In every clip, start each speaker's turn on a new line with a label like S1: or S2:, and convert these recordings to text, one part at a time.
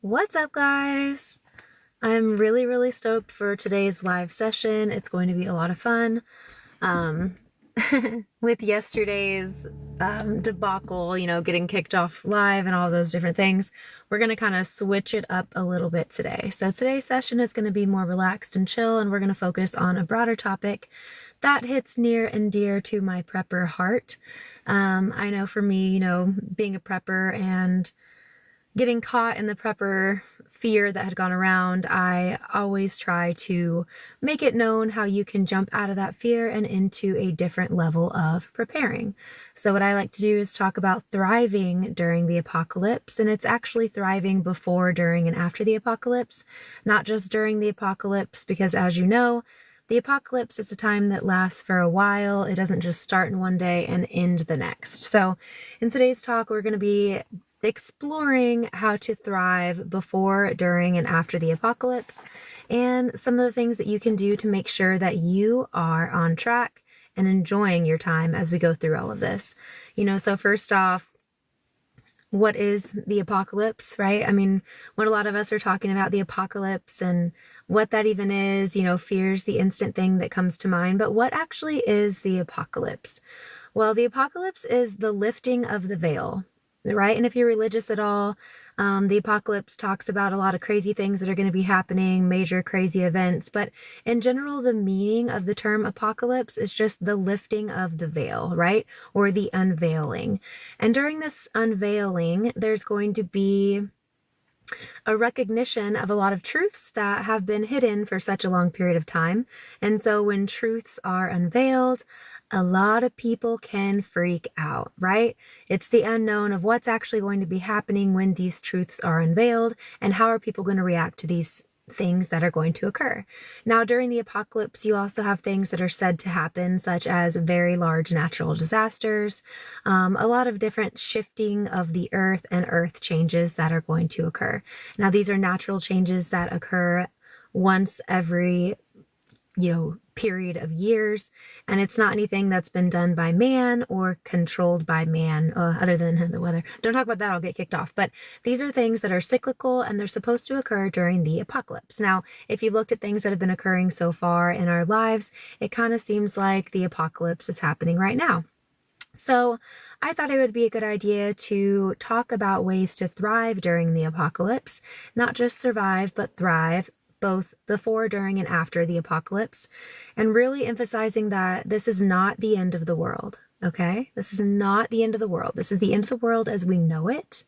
S1: What's up, guys? I'm really stoked for today's live session. It's going to be a lot of fun. Um, with yesterday's debacle, getting kicked off live and all those different things, we're going to kind of switch it up a little bit today. So today's session is going to be more relaxed and chill, and we're going to focus on a broader topic that hits near and dear to my prepper heart. I know for me, being a prepper and getting caught in the prepper fear that had gone around, I always try to make it known how you can jump out of that fear and into a different level of preparing. So what I like to do is talk about thriving during the apocalypse, and it's actually thriving before, during, and after the apocalypse, not just during the apocalypse, because as you know, the apocalypse is a time that lasts for a while. It doesn't just start in one day and end the next. So in today's talk, we're going to be exploring how to thrive before, during, and after the apocalypse, and some of the things that you can do to make sure that you are on track and enjoying your time as we go through all of this. So first off, what is the apocalypse, right? I mean, when a lot of us are talking about the apocalypse and what that even is, fear's the instant thing that comes to mind. But what actually is the apocalypse? Well, the apocalypse is the lifting of the veil, right? And if you're religious at all, the apocalypse talks about a lot of crazy things that are going to be happening, major crazy events. But in general, the meaning of the term apocalypse is just the lifting of the veil, right? Or the unveiling. And during this unveiling, there's going to be a recognition of a lot of truths that have been hidden for such a long period of time. And so when truths are unveiled, a lot of people can freak out, right? It's the unknown of what's actually going to be happening when these truths are unveiled, and how are people going to react to these things that are going to occur. Now, during the apocalypse, you also have things that are said to happen, such as very large natural disasters, a lot of different shifting of the earth and earth changes that are going to occur. Now, these are natural changes that occur once every period of years, and it's not anything that's been done by man or controlled by man, other than the weather. Don't talk about that, I'll get kicked off. But these are things that are cyclical, and they're supposed to occur during the apocalypse. Now, if you looked at things that have been occurring so far in our lives, it kind of seems like the apocalypse is happening right now. So I thought it would be a good idea to talk about ways to thrive during the apocalypse, not just survive, but thrive, both before, during, and after the apocalypse, and really emphasizing that this is not the end of the world, okay? This is not the end of the world. This is the end of the world as we know it,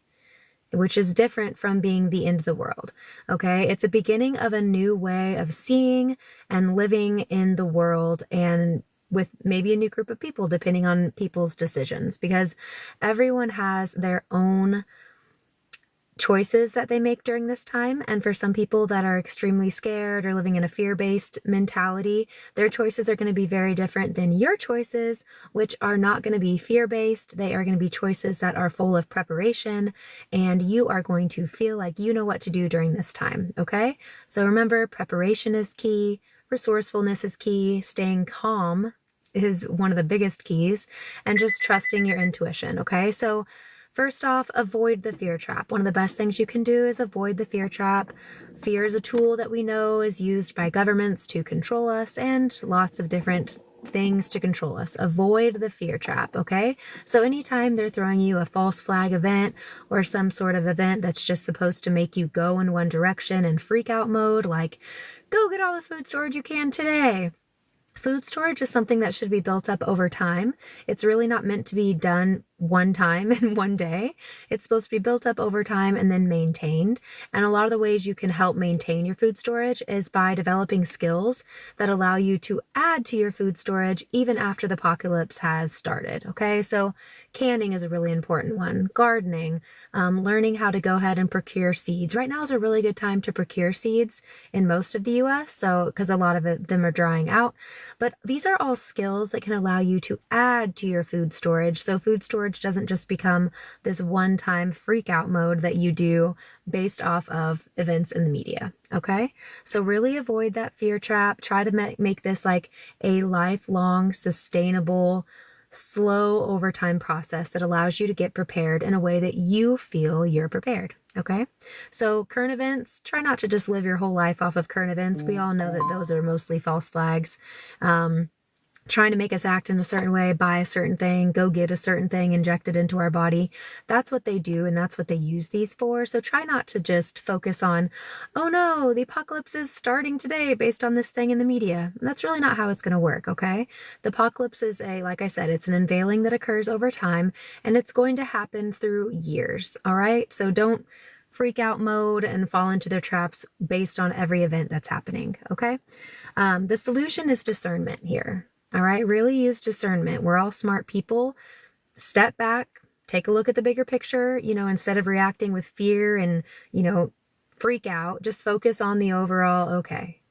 S1: which is different from being the end of the world, okay? It's a beginning of a new way of seeing and living in the world, and with maybe a new group of people, depending on people's decisions, because everyone has their own choices that they make during this time. And for some people that are extremely scared or living in a fear-based mentality, their choices are going to be very different than your choices, which are not going to be fear-based. They are going to be choices that are full of preparation, and you are going to feel like you know what to do during this time, okay? So remember, preparation is key, resourcefulness is key, staying calm is one of the biggest keys, and just trusting your intuition, okay? So first off, avoid the fear trap. One of the best things you can do is avoid the fear trap. Fear is a tool that we know is used by governments to control us, and lots of different things to control us. Avoid the fear trap, okay? So anytime they're throwing you a false flag event or some sort of event that's just supposed to make you go in one direction and freak out mode, like, go get all the food storage you can today. Food storage is something that should be built up over time. It's really not meant to be done one time in one day. It's supposed to be built up over time and then maintained. And a lot of the ways you can help maintain your food storage is by developing skills that allow you to add to your food storage even after the apocalypse has started. Okay, so canning is a really important one. Gardening, learning how to go ahead and procure seeds. Right now is a really good time to procure seeds in most of the US, so because a lot of them are drying out. But these are all skills that can allow you to add to your food storage. So food storage doesn't just become this one-time freak out mode that you do based off of events in the media, okay? So really avoid that fear trap. Try to make this like a lifelong, sustainable, slow overtime process that allows you to get prepared in a way that you feel you're prepared, Okay. So current events, try not to just live your whole life off of current events. We all know that those are mostly false flags. Trying to make us act in a certain way, buy a certain thing, go get a certain thing, inject it into our body. That's what they do, and that's what they use these for. So try not to just focus on, oh no, the apocalypse is starting today based on this thing in the media. That's really not how it's going to work, okay? The apocalypse is like I said, it's an unveiling that occurs over time, and it's going to happen through years, all right? So don't freak out mode and fall into their traps based on every event that's happening, okay? The solution is discernment here. All right, really use discernment. We're all smart people. Step back, take a look at the bigger picture, instead of reacting with fear and, freak out, just focus on the overall, okay.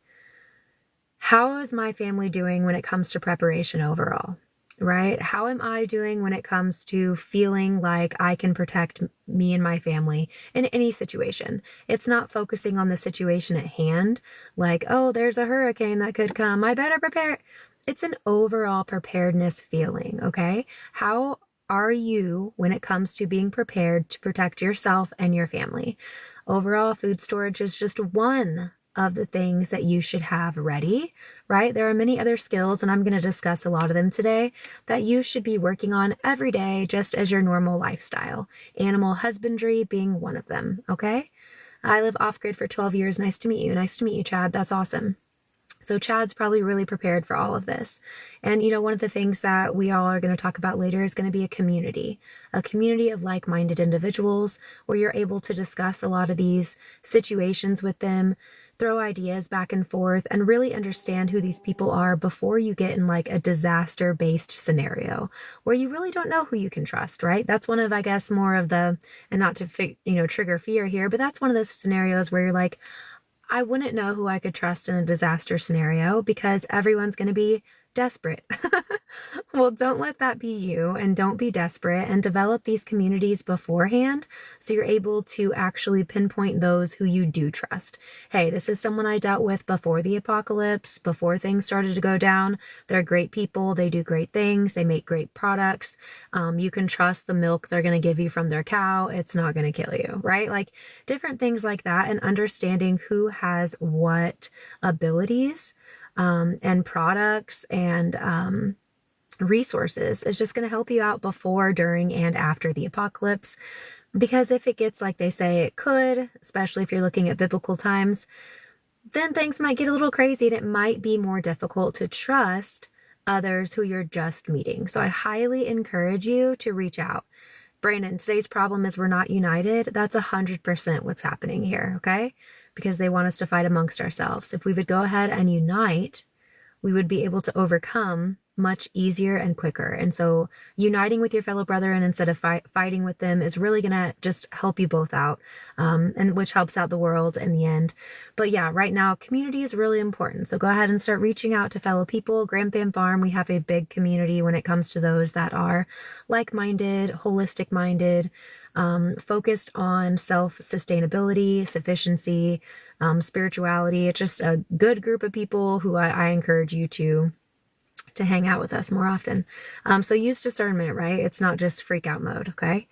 S1: How is my family doing when it comes to preparation overall? Right? How am I doing when it comes to feeling like I can protect me and my family in any situation? It's not focusing on the situation at hand, like, oh, there's a hurricane that could come. I better prepare. It's an overall preparedness feeling, okay? How are you when it comes to being prepared to protect yourself and your family? Overall, food storage is just one of the things that you should have ready, right? There are many other skills, and I'm going to discuss a lot of them today, that you should be working on every day just as your normal lifestyle. Animal husbandry being one of them, okay? I live off grid for 12 years. Nice to meet you. Nice to meet you, Chad. That's awesome. So Chad's probably really prepared for all of this. And, one of the things that we all are going to talk about later is going to be a community of like-minded individuals where you're able to discuss a lot of these situations with them, throw ideas back and forth, and really understand who these people are before you get in like a disaster-based scenario where you really don't know who you can trust, right? That's one of, I guess, more of the, and not to, trigger fear here, but that's one of those scenarios where you're like, I wouldn't know who I could trust in a disaster scenario because everyone's going to be desperate. Well, don't let that be you, and don't be desperate, and develop these communities beforehand so you're able to actually pinpoint those who you do trust. Hey, this is someone I dealt with before the apocalypse, before things started to go down. They're great people. They do great things. They make great products. You can trust the milk they're going to give you from their cow. It's not going to kill you, right? Like different things like that, and understanding who has what abilities and products and resources is just going to help you out before, during, and after the apocalypse. Because if it gets like they say it could, especially if you're looking at biblical times, then things might get a little crazy and it might be more difficult to trust others who you're just meeting. So I highly encourage you to reach out. Brandon, today's problem is we're not united. That's 100% what's happening here, okay? Because they want us to fight amongst ourselves. If we would go ahead and unite, we would be able to overcome much easier and quicker. And so uniting with your fellow brethren instead of fighting with them is really going to just help you both out, and which helps out the world in the end. But yeah, right now, community is really important. So go ahead and start reaching out to fellow people. Graham Farm, we have a big community when it comes to those that are like-minded, holistic-minded, focused on self-sustainability, sufficiency, spirituality. It's just a good group of people who I encourage you to hang out with us more often. So use discernment, right? It's not just freak out mode, okay?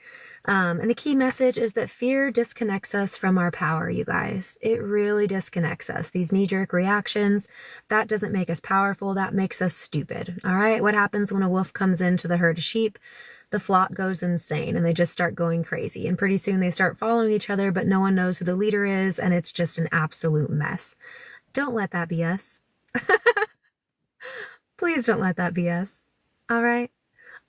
S1: And the key message is that fear disconnects us from our power, you guys. It really disconnects us. These knee-jerk reactions, that doesn't make us powerful. That makes us stupid, all right? What happens when a wolf comes into the herd of sheep? The flock goes insane and they just start going crazy. And pretty soon they start following each other, but no one knows who the leader is, and it's just an absolute mess. Don't let that be us. Please don't let that be us. All right?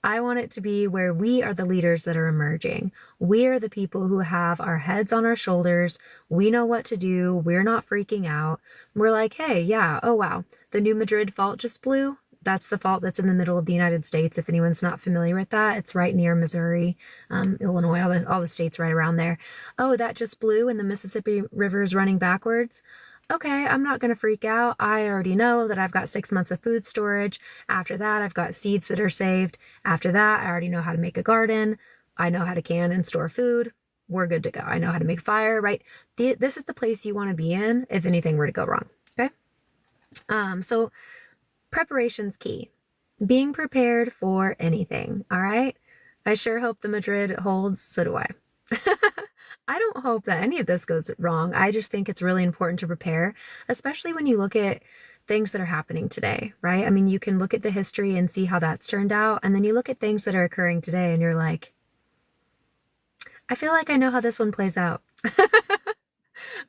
S1: I want it to be where we are the leaders that are emerging. We are the people who have our heads on our shoulders. We know what to do. We're not freaking out. We're like, hey, yeah, oh wow, the New Madrid fault just blew. That's the fault that's in the middle of the United States. If anyone's not familiar with that, it's right near Missouri, Illinois, all the states right around there. Oh, that just blew and the Mississippi River is running backwards. Okay, I'm not going to freak out. I already know that I've got 6 months of food storage. After that, I've got seeds that are saved. After that, I already know how to make a garden. I know how to can and store food. We're good to go. I know how to make fire, right? This is the place you want to be in if anything were to go wrong, okay? So preparation's key. Being prepared for anything, all right? I sure hope the Madrid holds. So do I. don't hope that any of this goes wrong. I just think it's really important to prepare, especially when you look at things that are happening today, right? I mean, you can look at the history and see how that's turned out, and then you look at things that are occurring today and you're like, I feel like I know how this one plays out.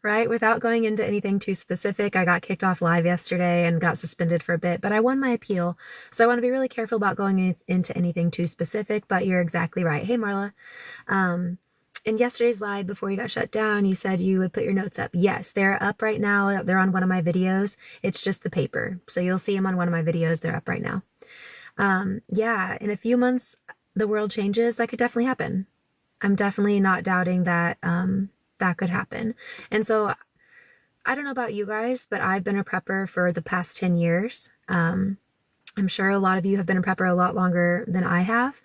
S1: Right? Without going into anything too specific, I got kicked off live yesterday and got suspended for a bit, but I won my appeal. So I want to be really careful about going into anything too specific, but you're exactly right. Hey, Marla. In yesterday's live, before you got shut down, you said you would put your notes up. Yes, they're up right now. They're on one of my videos. It's just the paper. So you'll see them on one of my videos. They're up right now. Yeah, in a few months, the world changes. That could definitely happen. I'm definitely not doubting that that could happen. And so I don't know about you guys, but I've been a prepper for the past 10 years. I'm sure a lot of you have been a prepper a lot longer than I have,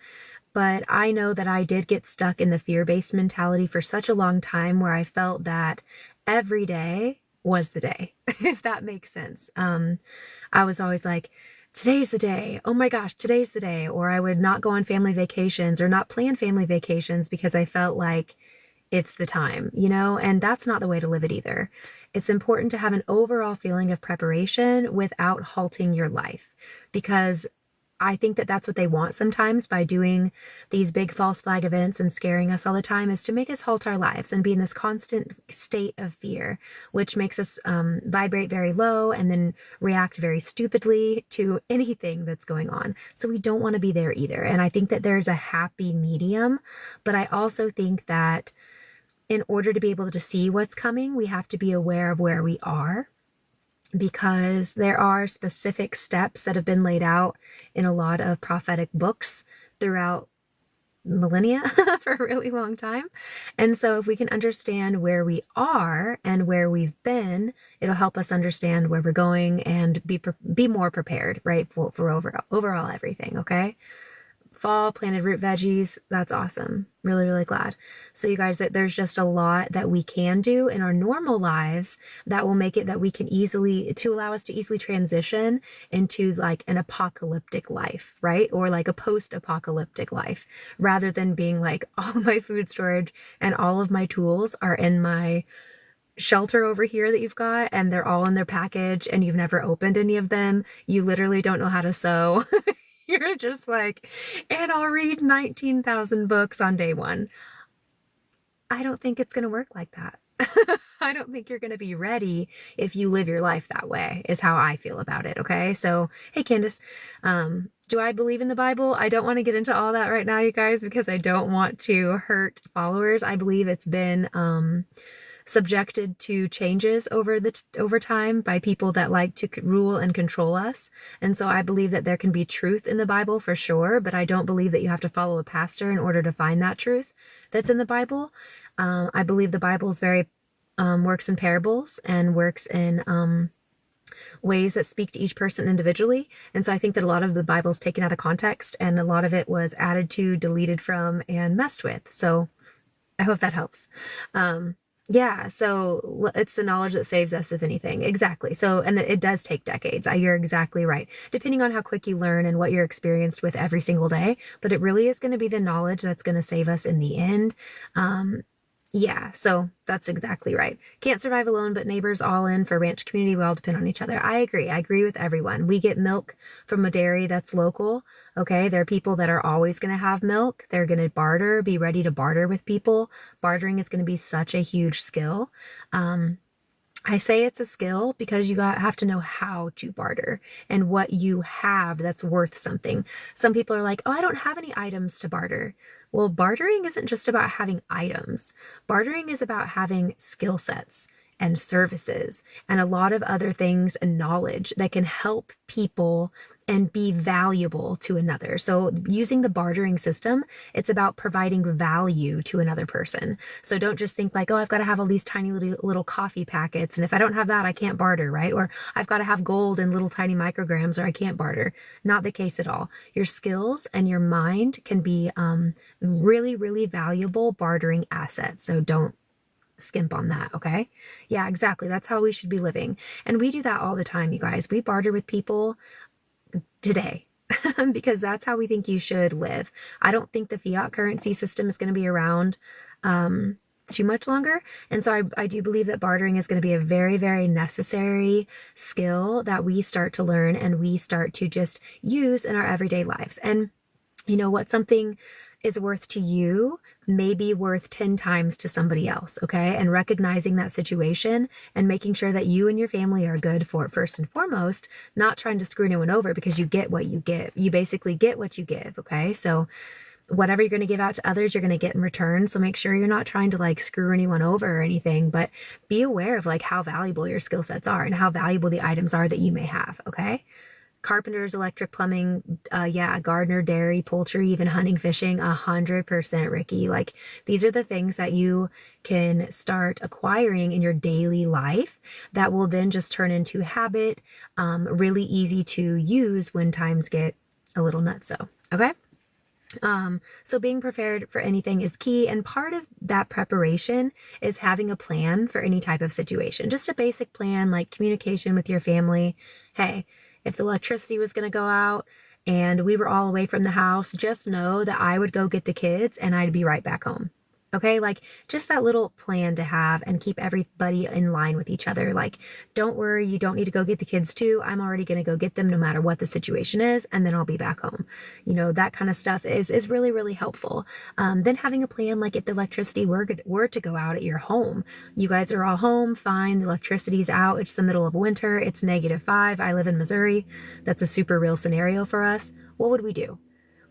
S1: but I know that I did get stuck in the fear-based mentality for such a long time where I felt that every day was the day, if that makes sense. I was always like, today's the day. Oh my gosh, today's the day. Or I would not go on family vacations or not plan family vacations because I felt like it's the time, you know, and that's not the way to live it either. It's important to have an overall feeling of preparation without halting your life, because I think that that's what they want sometimes by doing these big false flag events and scaring us all the time, is to make us halt our lives and be in this constant state of fear, which makes us vibrate very low and then react very stupidly to anything that's going on. So we don't want to be there either. And I think that there's a happy medium, but I also think that in order to be able to see what's coming, we have to be aware of where we are, because there are specific steps that have been laid out in a lot of prophetic books throughout millennia for a really long time. And so if we can understand where we are and where we've been, it'll help us understand where we're going and be more prepared, right, for overall everything, okay? Fall, planted root veggies, that's awesome. Really, really glad. So you guys, that there's just a lot that we can do in our normal lives that will make it that we can to allow us to easily transition into like an apocalyptic life, right? Or like a post-apocalyptic life, rather than being like all of my food storage and all of my tools are in my shelter over here that you've got, and they're all in their package and you've never opened any of them. You literally don't know how to sew. You're just like, and I'll read 19,000 books on day one. I don't think it's going to work like that. I don't think you're going to be ready if you live your life that way, is how I feel about it. Okay. So, hey, Candace, do I believe in the Bible? I don't want to get into all that right now, you guys, because I don't want to hurt followers. I believe it's been, subjected to changes over time by people that like to rule and control us. And so I believe that there can be truth in the Bible for sure, but I don't believe that you have to follow a pastor in order to find that truth that's in the Bible. I believe the Bible is very works in parables and works in ways that speak to each person individually. And so I think that a lot of the Bible is taken out of context, and a lot of it was added to, deleted from, and messed with. So I hope that helps. Yeah, so it's the knowledge that saves us, if anything. Exactly. So, and it does take decades. You're exactly right. Depending on how quick you learn and what you're experienced with every single day, but it really is going to be the knowledge that's going to save us in the end. Yeah, so that's exactly right. Can't survive alone, but neighbors all in for ranch community. We all depend on each other. I agree. I agree with everyone. We get milk from a dairy that's local. Okay, there are people that are always going to have milk. They're going to barter, be ready to barter with people. Bartering is going to be such a huge skill. I say it's a skill because you have to know how to barter and what you have that's worth something. Some people are like, oh, I don't have any items to barter. Well, bartering isn't just about having items. Bartering is about having skill sets and services and a lot of other things and knowledge that can help people and be valuable to another. So using the bartering system, it's about providing value to another person. So don't just think like, oh, I've got to have all these tiny little coffee packets, and if I don't have that, I can't barter, right? Or I've got to have gold in little tiny micrograms or I can't barter. Not the case at all. Your skills and your mind can be really, really valuable bartering assets. So don't skimp on that, okay? Yeah, exactly. That's how we should be living. And we do that all the time, you guys. We barter with people today because that's how we think you should live. I don't think the fiat currency system is going to be around too much longer. And so I do believe that bartering is going to be a very, very necessary skill that we start to learn and we start to just use in our everyday lives. And you know what something is worth to you may be worth 10 times to somebody else, okay? And recognizing that situation and making sure that you and your family are good for it first and foremost, not trying to screw anyone over, because you get what you give. You basically get what you give, okay? So whatever you're going to give out to others, you're going to get in return. So make sure you're not trying to like screw anyone over or anything, but be aware of like how valuable your skill sets are and how valuable the items are that you may have, okay? Carpenters, electric, plumbing, gardener, dairy, poultry, even hunting, fishing, 100%, Ricky. Like, these are the things that you can start acquiring in your daily life that will then just turn into habit, really easy to use when times get a little nutso, okay? So being prepared for anything is key. And part of that preparation is having a plan for any type of situation, just a basic plan, like communication with your family. Hey, if the electricity was going to go out and we were all away from the house, just know that I would go get the kids and I'd be right back home. Okay, like just that little plan to have and keep everybody in line with each other. Like, don't worry, you don't need to go get the kids too. I'm already going to go get them no matter what the situation is, and then I'll be back home. You know, that kind of stuff is really, really helpful. Then having a plan, like if the electricity were to go out at your home, you guys are all home, fine, the electricity's out, it's the middle of winter, it's -5, I live in Missouri. That's a super real scenario for us. What would we do?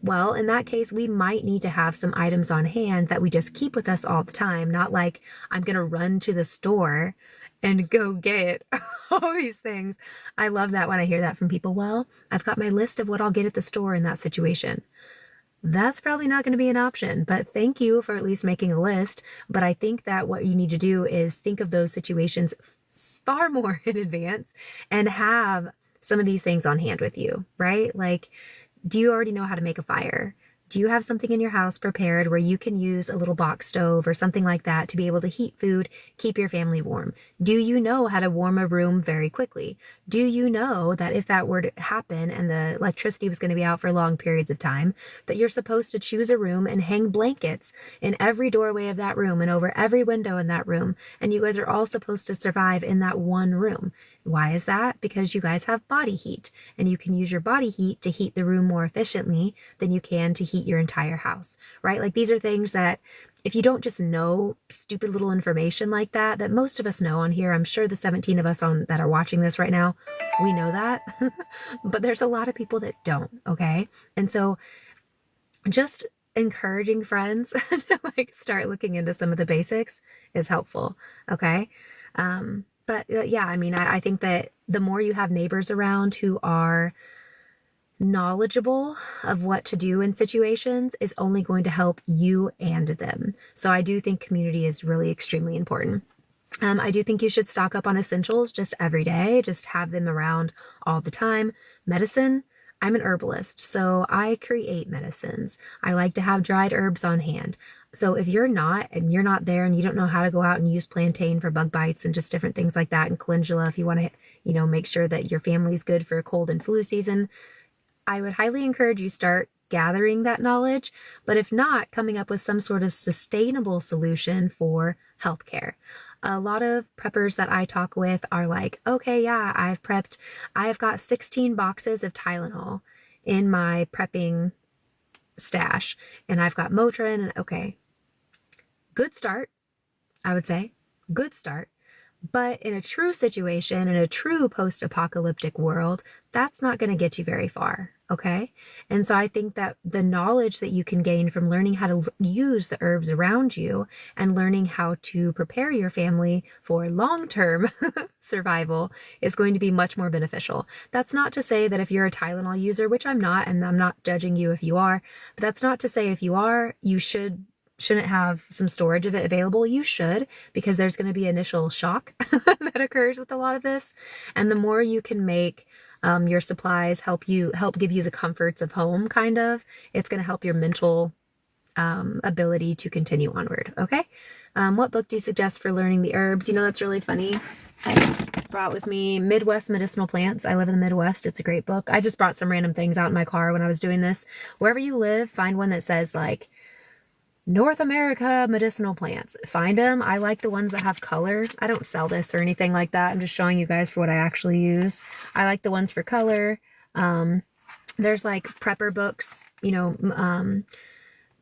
S1: Well, in that case, we might need to have some items on hand that we just keep with us all the time. Not like I'm going to run to the store and go get all these things. I love that when I hear that from people. Well, I've got my list of what I'll get at the store in that situation. That's probably not going to be an option, but thank you for at least making a list. But I think that what you need to do is think of those situations far more in advance and have some of these things on hand with you, right? Like, do you already know how to make a fire? Do you have something in your house prepared where you can use a little box stove or something like that to be able to heat food, keep your family warm? Do you know how to warm a room very quickly? Do you know that if that were to happen and the electricity was going to be out for long periods of time, that you're supposed to choose a room and hang blankets in every doorway of that room and over every window in that room, and you guys are all supposed to survive in that one room? Why is that? Because you guys have body heat, and you can use your body heat to heat the room more efficiently than you can to heat your entire house, right? Like, these are things that if you don't just know stupid little information like that, that most of us know on here, I'm sure the 17 of us that are watching this right now, we know that, but there's a lot of people that don't, okay? And so just encouraging friends to like start looking into some of the basics is helpful, okay? But yeah, I mean, I think that the more you have neighbors around who are knowledgeable of what to do in situations is only going to help you and them. So I do think community is really extremely important. I do think you should stock up on essentials just every day, just have them around all the time. Medicine, I'm an herbalist, so I create medicines. I like to have dried herbs on hand. So if you're not there and you don't know how to go out and use plantain for bug bites and just different things like that, and calendula if you want to, make sure that your family's good for cold and flu season, I would highly encourage you start gathering that knowledge, but if not, coming up with some sort of sustainable solution for healthcare. A lot of preppers that I talk with are like, okay, yeah, I've got 16 boxes of Tylenol in my prepping stash, and I've got Motrin, and okay, good start, I would say, good start. But in a true situation, in a true post-apocalyptic world, that's not going to get you very far, okay? And so I think that the knowledge that you can gain from learning how to use the herbs around you and learning how to prepare your family for long-term survival is going to be much more beneficial. That's not to say that if you're a Tylenol user, which I'm not, and I'm not judging you if you are, but that's not to say if you are, you shouldn't have some storage of it available. You should, because there's going to be initial shock that occurs with a lot of this. And the more you can make your supplies help give you the comforts of home, kind of, it's going to help your mental ability to continue onward. Okay. What book do you suggest for learning the herbs? That's really funny. I brought with me Midwest Medicinal Plants. I live in the Midwest. It's a great book. I just brought some random things out in my car when I was doing this. Wherever you live, find one that says like North America medicinal plants. Find them. I like the ones that have color. I don't sell this or anything like that. I'm just showing you guys for what I actually use. I like the ones for color. There's like prepper books,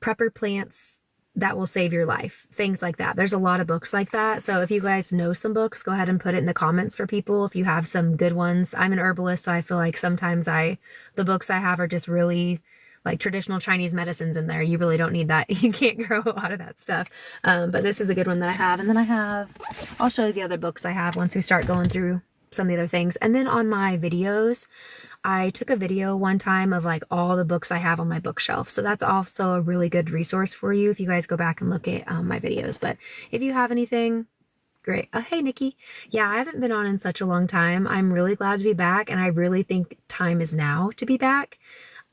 S1: prepper plants that will save your life, things like that. There's a lot of books like that. So if you guys know some books, go ahead and put it in the comments for people if you have some good ones. I'm an herbalist, so I feel like sometimes the books I have are just really like traditional Chinese medicines in there. You really don't need that. You can't grow a lot of that stuff. But this is a good one that I have. And then I'll show you the other books I have once we start going through some of the other things. And then on my videos, I took a video one time of like all the books I have on my bookshelf. So that's also a really good resource for you if you guys go back and look at my videos. But if you have anything, great. Hey, Nikki. Yeah, I haven't been on in such a long time. I'm really glad to be back. And I really think time is now to be back.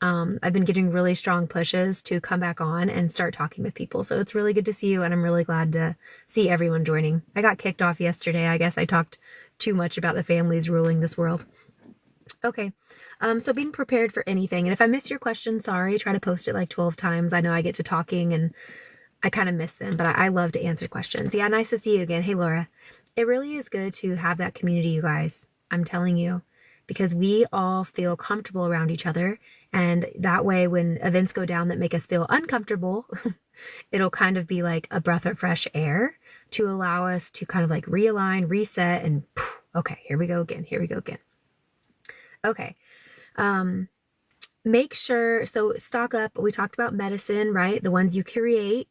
S1: I've been getting really strong pushes to come back on and start talking with people. So it's really good to see you. And I'm really glad to see everyone joining. I got kicked off yesterday. I guess I talked too much about the families ruling this world. Okay. So being prepared for anything. And if I miss your question, sorry, try to post it like 12 times. I know I get to talking and I kind of miss them, but I love to answer questions. Yeah, nice to see you again. Hey, Laura. It really is good to have that community, you guys. I'm telling you, because we all feel comfortable around each other. And that way, when events go down that make us feel uncomfortable, it'll kind of be like a breath of fresh air to allow us to kind of like realign, reset, and okay, here we go again. Here we go again. Okay. Make sure, so stock up. We talked about medicine, right? The ones you create,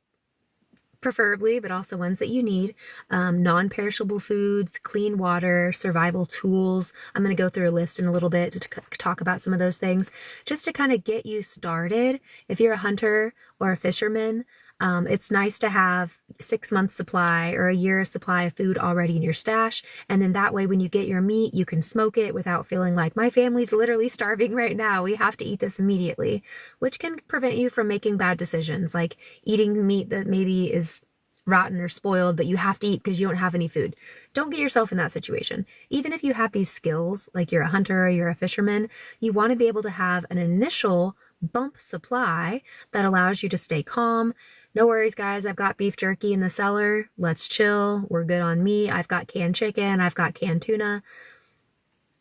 S1: preferably, but also ones that you need. Non-perishable foods, clean water, survival tools. I'm going to go through a list in a little bit to talk about some of those things, just to kind of get you started. If you're a hunter or a fisherman, it's nice to have 6 months supply or a year's supply of food already in your stash. And then that way, when you get your meat, you can smoke it without feeling like my family's literally starving right now. We have to eat this immediately, which can prevent you from making bad decisions, like eating meat that maybe is rotten or spoiled, but you have to eat because you don't have any food. Don't get yourself in that situation. Even if you have these skills, like you're a hunter or you're a fisherman, you want to be able to have an initial bump supply that allows you to stay calm. No worries, guys. I've got beef jerky in the cellar. Let's chill. We're good on meat. I've got canned chicken. I've got canned tuna.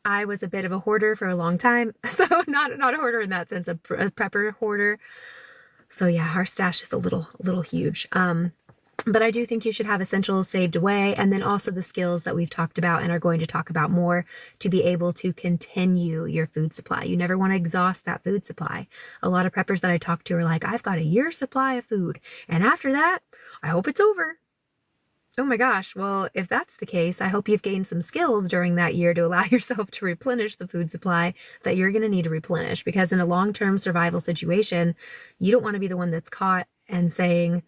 S1: I was a bit of a hoarder for a long time. So not a hoarder in that sense, a prepper hoarder. So yeah, our stash is a little huge. But I do think you should have essentials saved away, and then also the skills that we've talked about and are going to talk about more to be able to continue your food supply. You never want to exhaust that food supply. A lot of preppers that I talk to are like, I've got a year's supply of food, and after that, I hope it's over. Oh my gosh. Well, if that's the case, I hope you've gained some skills during that year to allow yourself to replenish the food supply that you're going to need to replenish, because in a long-term survival situation, you don't want to be the one that's caught and saying,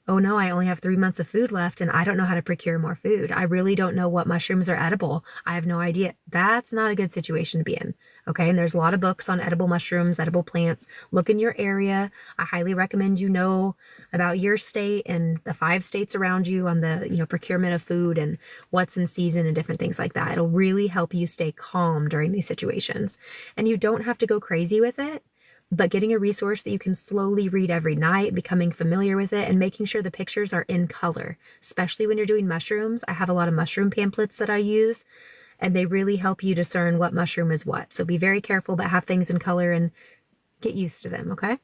S1: oh no, I only have 3 months of food left and I don't know how to procure more food. I really don't know what mushrooms are edible. I have no idea. That's not a good situation to be in. Okay. And there's a lot of books on edible mushrooms, edible plants. Look in your area. I highly recommend you know about your state and the 5 states around you on the, procurement of food and what's in season and different things like that. It'll really help you stay calm during these situations. And you don't have to go crazy with it. But getting a resource that you can slowly read every night, becoming familiar with it, and making sure the pictures are in color, especially when you're doing mushrooms. I have a lot of mushroom pamphlets that I use, and they really help you discern what mushroom is what. So be very careful, but have things in color and get used to them, okay?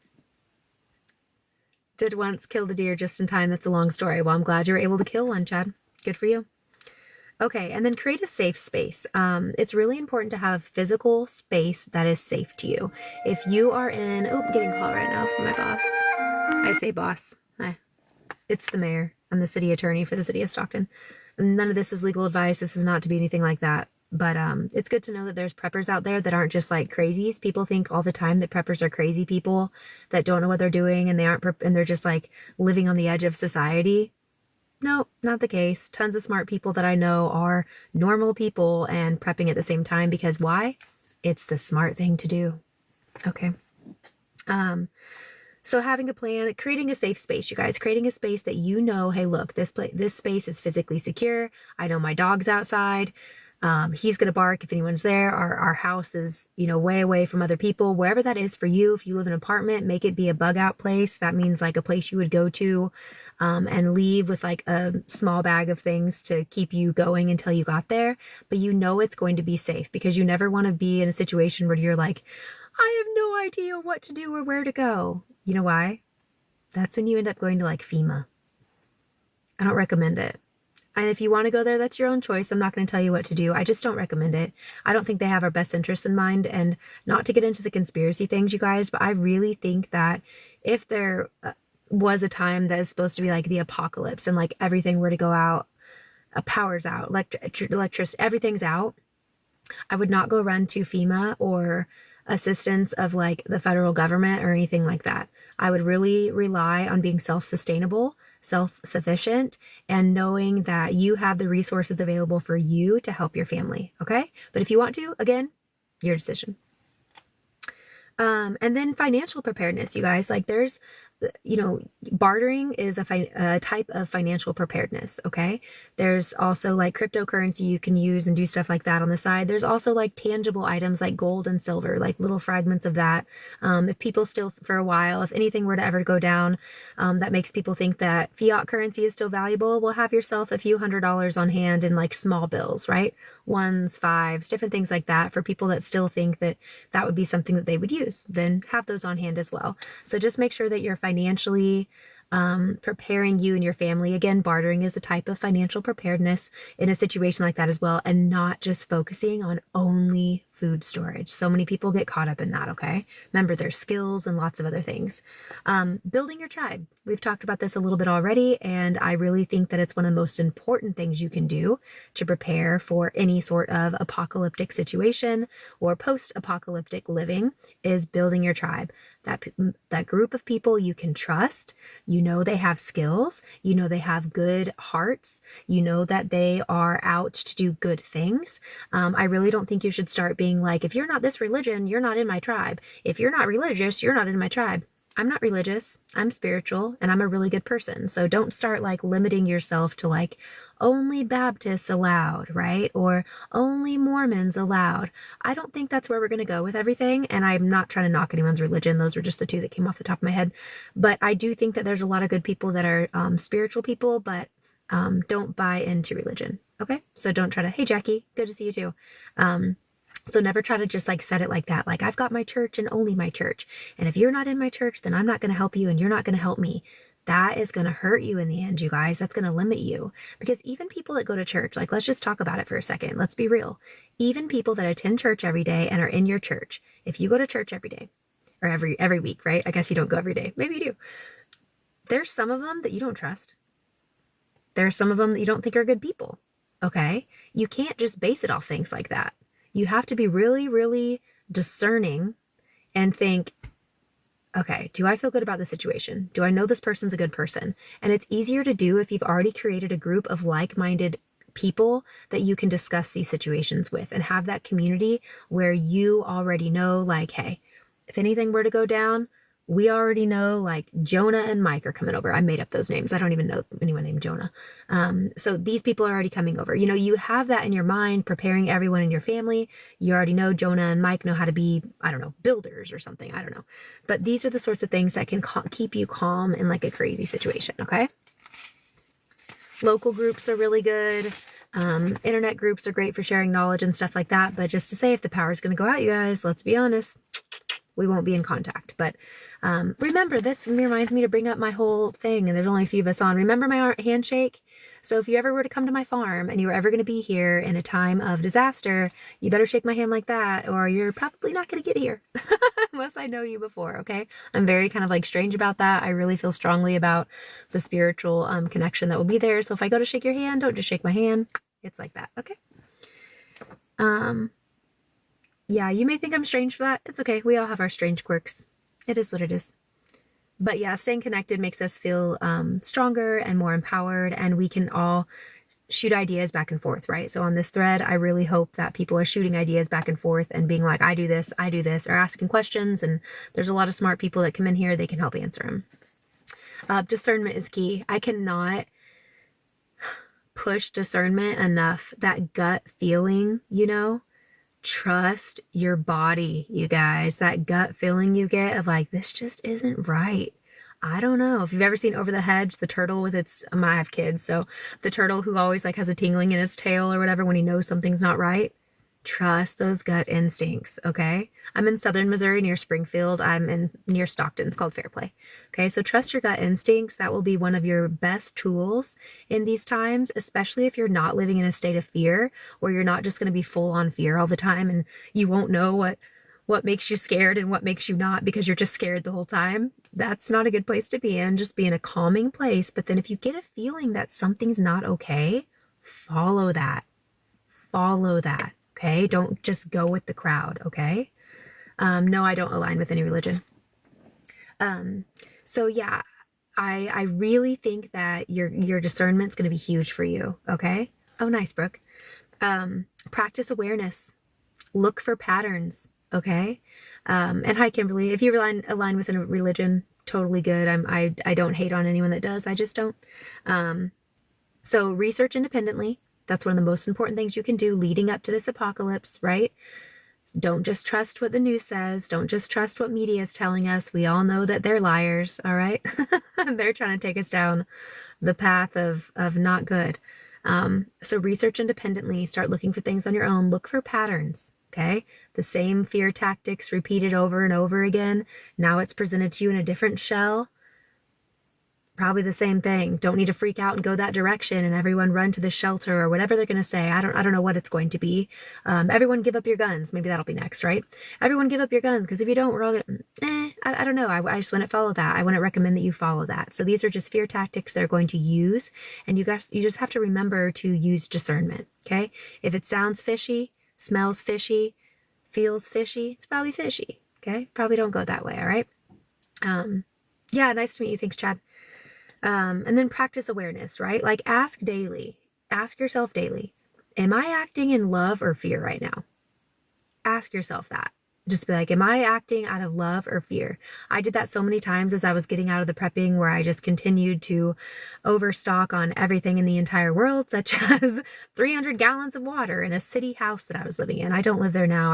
S1: Did once kill the deer just in time. That's a long story. Well, I'm glad you were able to kill one, Chad. Good for you. Okay, and then create a safe space. It's really important to have physical space that is safe to you. If you are in, I'm getting a call right now from my boss. I say boss. It's the mayor. I'm the city attorney for the city of Stockton. None of this is legal advice. This is not to be anything like that. But it's good to know that there's preppers out there that aren't just like crazies. People think all the time that preppers are crazy people that don't know what they're doing and they're just like living on the edge of society. No, not the case. Tons of smart people that I know are normal people and prepping at the same time, because why? It's the smart thing to do. Okay. So having a plan, creating a safe space, you guys, creating a space that hey, look, this space is physically secure. I know my dog's outside. He's going to bark if anyone's there. Our house is, way away from other people. Wherever that is for you, if you live in an apartment, make it be a bug out place. That means like a place you would go to and leave with like a small bag of things to keep you going until you got there. But it's going to be safe, because you never want to be in a situation where you're like, I have no idea what to do or where to go. You know why? That's when you end up going to like FEMA. I don't recommend it. And if you want to go there, that's your own choice. I'm not going to tell you what to do. I just don't recommend it. I don't think they have our best interests in mind. And not to get into the conspiracy things, you guys, but I really think that if there was a time that is supposed to be like the apocalypse and like everything were to go out, power's out, electricity, everything's out, I would not go run to FEMA or assistance of like the federal government or anything like that. I would really rely on being self-sustainable, self-sufficient, and knowing that you have the resources available for you to help your family. Okay. But if you want to, again, your decision. And then financial preparedness, you guys, like there's, bartering is a type of financial preparedness. Okay. There's also like cryptocurrency you can use and do stuff like that on the side. There's also like tangible items like gold and silver, like little fragments of that. If people still for a while, if anything were to ever go down, that makes people think that fiat currency is still valuable, well, have yourself a few $100s on hand in like small bills, right? 1s, 5s, different things like that for people that still think that that would be something that they would use. Then have those on hand as well. So just make sure that you're financially preparing you and your family. Again, bartering is a type of financial preparedness in a situation like that as well, and not just focusing on only food storage. So many people get caught up in that, okay? Remember, there's skills and lots of other things. Building your tribe. We've talked about this a little bit already, and I really think that it's one of the most important things you can do to prepare for any sort of apocalyptic situation or post-apocalyptic living is building your tribe. That group of people you can trust, they have skills, they have good hearts, that they are out to do good things. I really don't think you should start being like, if you're not this religion, you're not in my tribe. If you're not religious, you're not in my tribe. I'm not religious, I'm spiritual, and I'm a really good person. So don't start like limiting yourself to like only Baptists allowed, right? Or only Mormons allowed. I don't think that's where we're going to go with everything. And I'm not trying to knock anyone's religion. Those were just the two that came off the top of my head. But I do think that there's a lot of good people that are spiritual people, but don't buy into religion. Okay. So don't try to, hey, Jackie, good to see you too. So never try to just like set it like that. Like, I've got my church and only my church. And if you're not in my church, then I'm not going to help you and you're not going to help me. That is going to hurt you in the end, you guys. That's going to limit you. Because even people that go to church, like, let's just talk about it for a second. Let's be real. Even people that attend church every day and are in your church, if you go to church every day or every week, right? I guess you don't go every day. Maybe you do. There's some of them that you don't trust. There are some of them that you don't think are good people. Okay. You can't just base it off things like that. You have to be really, really discerning and think, okay, do I feel good about the situation? Do I know this person's a good person? And it's easier to do if you've already created a group of like-minded people that you can discuss these situations with and have that community where you already know, like, hey, if anything were to go down, we already know like Jonah and Mike are coming over. I made up those names. I don't even know anyone named Jonah. So these people are already coming over. You have that in your mind, preparing everyone in your family. You already know Jonah and Mike know how to be, I don't know, builders or something. I don't know. But these are the sorts of things that can keep you calm in like a crazy situation. Okay. Local groups are really good. Internet groups are great for sharing knowledge and stuff like that. But just to say, if the power is going to go out, you guys, let's be honest, we won't be in contact. But remember, this reminds me to bring up my whole thing, and there's only a few of us on. Remember my handshake? So if you ever were to come to my farm and you were ever going to be here in a time of disaster, you better shake my hand like that, or you're probably not going to get here unless I know you before. Okay. I'm very kind of like strange about that. I really feel strongly about the spiritual connection that will be there. So if I go to shake your hand, don't just shake my hand. It's like that. Okay. Yeah, you may think I'm strange for that. It's okay. We all have our strange quirks. It is what it is. But yeah, staying connected makes us feel stronger and more empowered, and we can all shoot ideas back and forth, right? So on this thread, I really hope that people are shooting ideas back and forth and being like, I do this, or asking questions. And there's a lot of smart people that come in here. They can help answer them. Discernment is key. I cannot push discernment enough, that gut feeling, trust your body, you guys. That gut feeling you get of like, this just isn't right. I don't know. If you've ever seen Over the Hedge, the turtle with its, I have kids, so the turtle who always like has a tingling in his tail or whatever when he knows something's not right. Trust those gut instincts, okay? I'm in southern Missouri near Springfield. I'm in near Stockton. It's called Fairplay. Okay, so trust your gut instincts. That will be one of your best tools in these times, especially if you're not living in a state of fear, or you're not just going to be full on fear all the time and you won't know what makes you scared and what makes you not because you're just scared the whole time. That's not a good place to be in. Just be in a calming place. But then if you get a feeling that something's not okay, follow that. Follow that. Okay, don't just go with the crowd, okay? No, I don't align with any religion. So yeah, I really think that your discernment's going to be huge for you, okay? Oh, nice, Brooke. Practice awareness. Look for patterns, okay? And hi, Kimberly. If you align with a religion, totally good. I don't hate on anyone that does. I just don't. So research independently. That's one of the most important things you can do leading up to this apocalypse, right? Don't just trust what the news says. Don't just trust what media is telling us. We all know that they're liars, all right? They're trying to take us down the path of not good. So research independently. Start looking for things on your own. Look for patterns, okay? The same fear tactics repeated over and over again. Now it's presented to you in a different shell. Probably the same thing. Don't need to freak out and go that direction and everyone run to the shelter or whatever they're going to say. I don't know what it's going to be. Everyone give up your guns. Maybe that'll be next, right? Everyone give up your guns, because if you don't, we're all going to, I don't know. I just wouldn't follow that. I wouldn't recommend that you follow that. So these are just fear tactics they're going to use. And you just have to remember to use discernment, okay? If it sounds fishy, smells fishy, feels fishy, it's probably fishy, okay? Probably don't go that way, all right? Yeah, nice to meet you. Thanks, Chad. And then practice awareness, right? Like ask yourself daily, am I acting in love or fear right now? Ask yourself that. Just be like, am I acting out of love or fear? I did that so many times as I was getting out of the prepping, where I just continued to overstock on everything in the entire world, such as 300 gallons of water in a city house that I was living in. I don't live there now.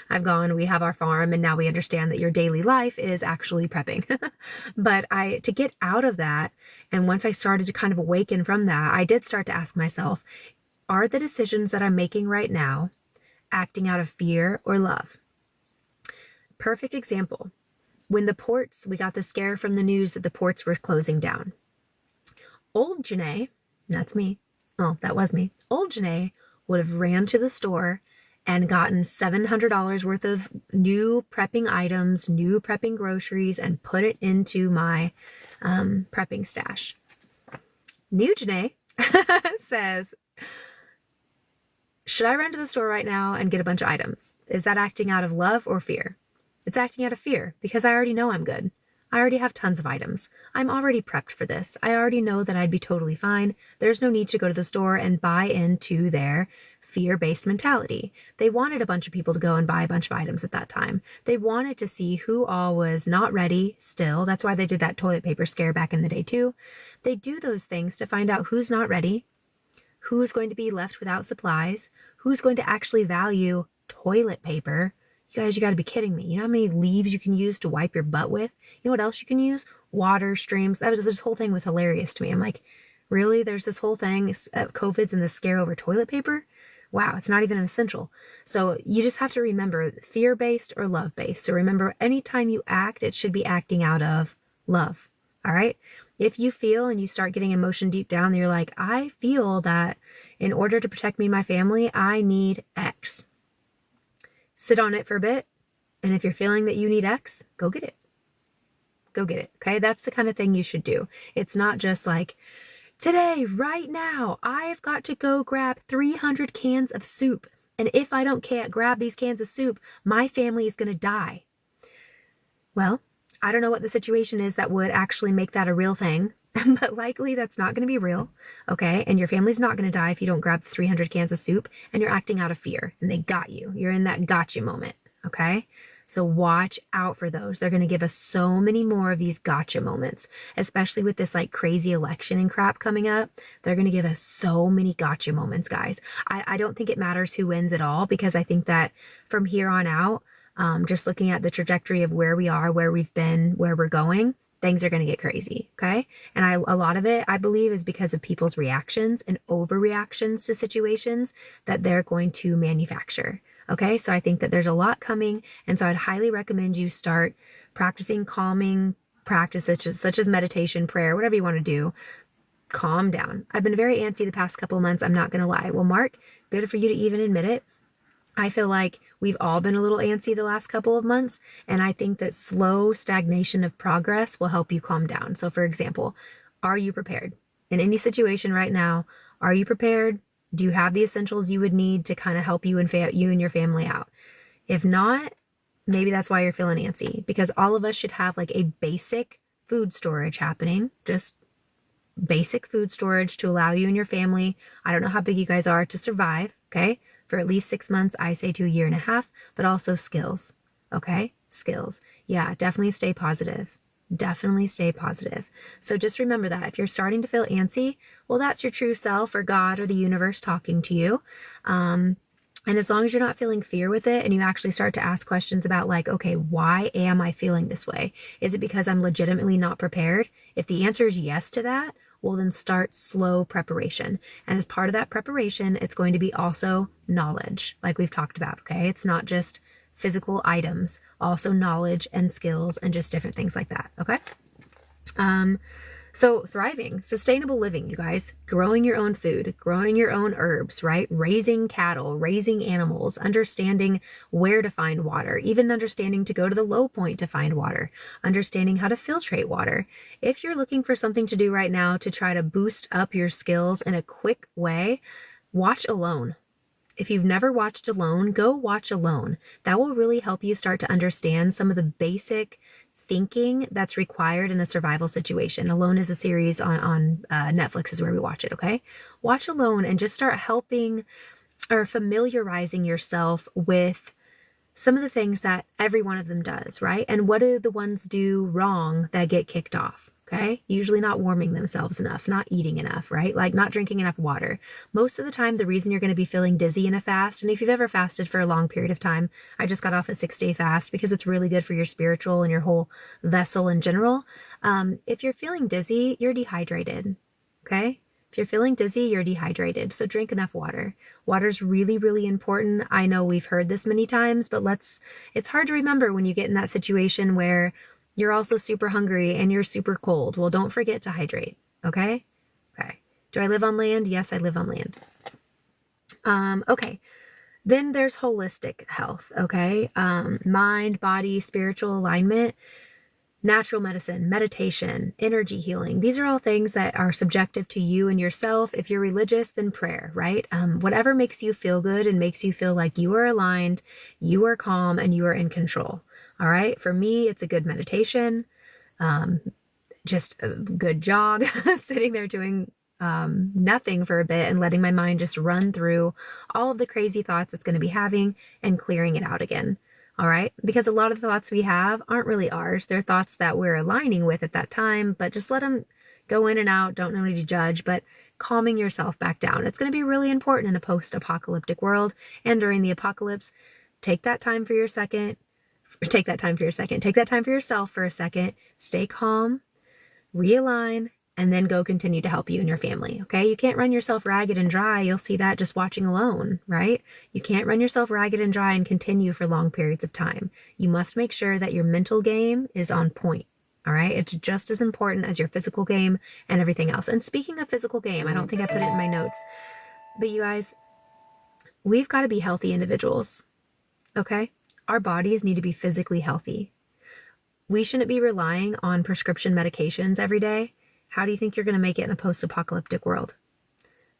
S1: I've gone, we have our farm, and now we understand that your daily life is actually prepping. But to get out of that, and once I started to kind of awaken from that, I did start to ask myself, are the decisions that I'm making right now acting out of fear or love? Perfect example. When we got the scare from the news that the ports were closing down. Old Janae, that's me. Oh, that was me. Old Janae would have ran to the store and gotten $700 worth of new prepping items, new prepping groceries, and put it into my prepping stash. New Janae says, should I run to the store right now and get a bunch of items? Is that acting out of love or fear? It's acting out of fear, because I already know I'm good. I already have tons of items. I'm already prepped for this. I already know that I'd be totally fine. There's no need to go to the store and buy into their fear-based mentality. They wanted a bunch of people to go and buy a bunch of items at that time. They wanted to see who all was not ready still. That's why they did that toilet paper scare back in the day too. They do those things to find out who's not ready, who's going to be left without supplies, who's going to actually value toilet paper. You guys, you got to be kidding me. You know how many leaves you can use to wipe your butt with? You know what else you can use? Water, streams. This whole thing was hilarious to me. I'm like, really? There's this whole thing, COVID's and the scare over toilet paper? Wow, it's not even an essential. So you just have to remember fear-based or love-based. So remember, anytime you act, it should be acting out of love. All right? If you feel and you start getting emotion deep down, you're like, I feel that in order to protect me and my family, I need X. Sit on it for a bit, and if you're feeling that you need X, go get it. Go get it, okay? That's the kind of thing you should do. It's not just like, today, right now, I've got to go grab 300 cans of soup, and if I don't grab these cans of soup, my family is going to die. Well, I don't know what the situation is that would actually make that a real thing, but likely that's not going to be real, okay? And your family's not going to die if you don't grab the 300 cans of soup, and you're acting out of fear, and they got you. You're in that gotcha moment, okay? So watch out for those. They're going to give us so many more of these gotcha moments, especially with this like crazy election and crap coming up. They're going to give us so many gotcha moments, guys. I don't think it matters who wins at all, because I think that from here on out, just looking at the trajectory of where we are, where we've been, where we're going, things are going to get crazy. Okay. And a lot of it, I believe, is because of people's reactions and overreactions to situations that they're going to manufacture. Okay. So I think that there's a lot coming. And so I'd highly recommend you start practicing calming practices such as meditation, prayer, whatever you want to do. Calm down. I've been very antsy the past couple of months. I'm not going to lie. Well, Mark, good for you to even admit it. I feel like we've all been a little antsy the last couple of months, and I think that slow stagnation of progress will help you calm down. So for example, are you prepared? In any situation right now, are you prepared? Do you have the essentials you would need to kind of help you and your family out? If not, maybe that's why you're feeling antsy, because all of us should have like a basic food storage happening, just basic food storage to allow you and your family, I don't know how big you guys are, to survive, okay? For at least 6 months, I say to a year and a half, but also skills, okay? Skills. Yeah, definitely stay positive. Definitely stay positive. So just remember that if you're starting to feel antsy, well, that's your true self or God or the universe talking to you. And as long as you're not feeling fear with it, and you actually start to ask questions about like, okay, why am I feeling this way? Is it because I'm legitimately not prepared? If the answer is yes to that, well, then start slow preparation. And as part of that preparation, it's going to be also knowledge, like we've talked about, okay? It's not just physical items, also knowledge and skills and just different things like that, okay? So thriving, sustainable living, you guys, growing your own food, growing your own herbs, right? Raising cattle, raising animals, understanding where to find water, even understanding to go to the low point to find water, understanding how to filtrate water. If you're looking for something to do right now to try to boost up your skills in a quick way, watch Alone. If you've never watched Alone, go watch Alone. That will really help you start to understand some of the basic thinking that's required in a survival situation. Alone is a series on Netflix is where we watch it, okay? Watch Alone and just start helping or familiarizing yourself with some of the things that every one of them does, right? And what do the ones do wrong that get kicked off? Okay. Usually not warming themselves enough, not eating enough, right? Like not drinking enough water. Most of the time, the reason you're going to be feeling dizzy in a fast, and if you've ever fasted for a long period of time, I just got off a 6-day fast because it's really good for your spiritual and your whole vessel in general. If you're feeling dizzy, you're dehydrated. Okay. If you're feeling dizzy, you're dehydrated. So drink enough water. Water's really, really important. I know we've heard this many times, but it's hard to remember when you get in that situation where you're also super hungry and you're super cold. Well, don't forget to hydrate, okay? Okay. Do I live on land? Yes, I live on land. Okay. Then there's holistic health, okay? Mind, body, spiritual alignment, natural medicine, meditation, energy healing. These are all things that are subjective to you and yourself. If you're religious, then prayer, right? Whatever makes you feel good and makes you feel like you are aligned, you are calm, and you are in control. All right. For me, it's a good meditation, just a good jog, sitting there doing nothing for a bit and letting my mind just run through all of the crazy thoughts it's going to be having and clearing it out again. All right. Because a lot of the thoughts we have aren't really ours. They're thoughts that we're aligning with at that time, but just let them go in and out. Don't know to judge, but calming yourself back down. It's going to be really important in a post-apocalyptic world. And during the apocalypse, take that time for your second. Take that time for your second. Take that time for yourself for a second. Stay calm, realign, and then go continue to help you and your family. Okay. You can't run yourself ragged and dry. You'll see that just watching Alone, right? You can't run yourself ragged and dry and continue for long periods of time. You must make sure that your mental game is on point. All right. It's just as important as your physical game and everything else. And speaking of physical game, I don't think I put it in my notes, but you guys, we've got to be healthy individuals. Okay. Our bodies need to be physically healthy. We shouldn't be relying on prescription medications every day. How do you think you're going to make it in a post-apocalyptic world?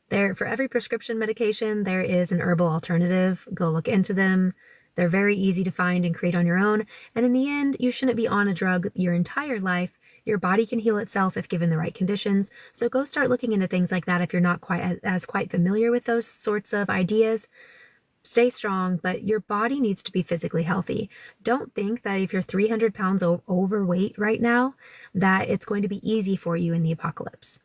S1: For every prescription medication, there is an herbal alternative. Go look into them. They're very easy to find and create on your own. And in the end, you shouldn't be on a drug your entire life. Your body can heal itself if given the right conditions. So go start looking into things like that if you're not quite familiar with those sorts of ideas. stay strong, but your body needs to be physically healthy. Don't think that if you're 300 pounds overweight right now, that it's going to be easy for you in the apocalypse.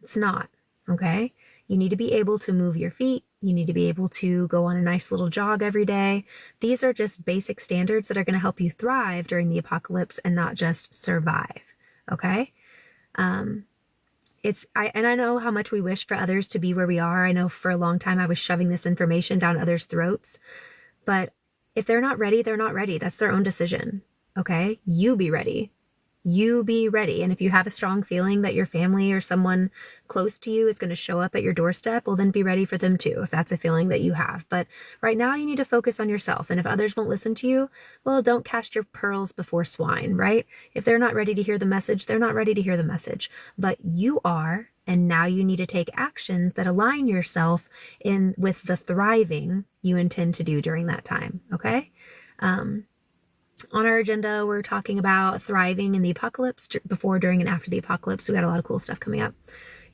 S1: It's not, okay? You need to be able to move your feet. You need to be able to go on a nice little jog every day. These are just basic standards that are going to help you thrive during the apocalypse and not just survive, okay? I know how much we wish for others to be where we are. I know for a long time I was shoving this information down others' throats, but if they're not ready, they're not ready. That's their own decision. Okay? You be ready. You be ready. And if you have a strong feeling that your family or someone close to you is going to show up at your doorstep, well, then be ready for them too, if that's a feeling that you have. But right now you need to focus on yourself. And if others won't listen to you, well, don't cast your pearls before swine, right? If they're not ready to hear the message, they're not ready to hear the message. But you are, and now you need to take actions that align yourself in with the thriving you intend to do during that time, okay? On our agenda, we're talking about thriving in the apocalypse, before, during, and after the apocalypse. We got a lot of cool stuff coming up.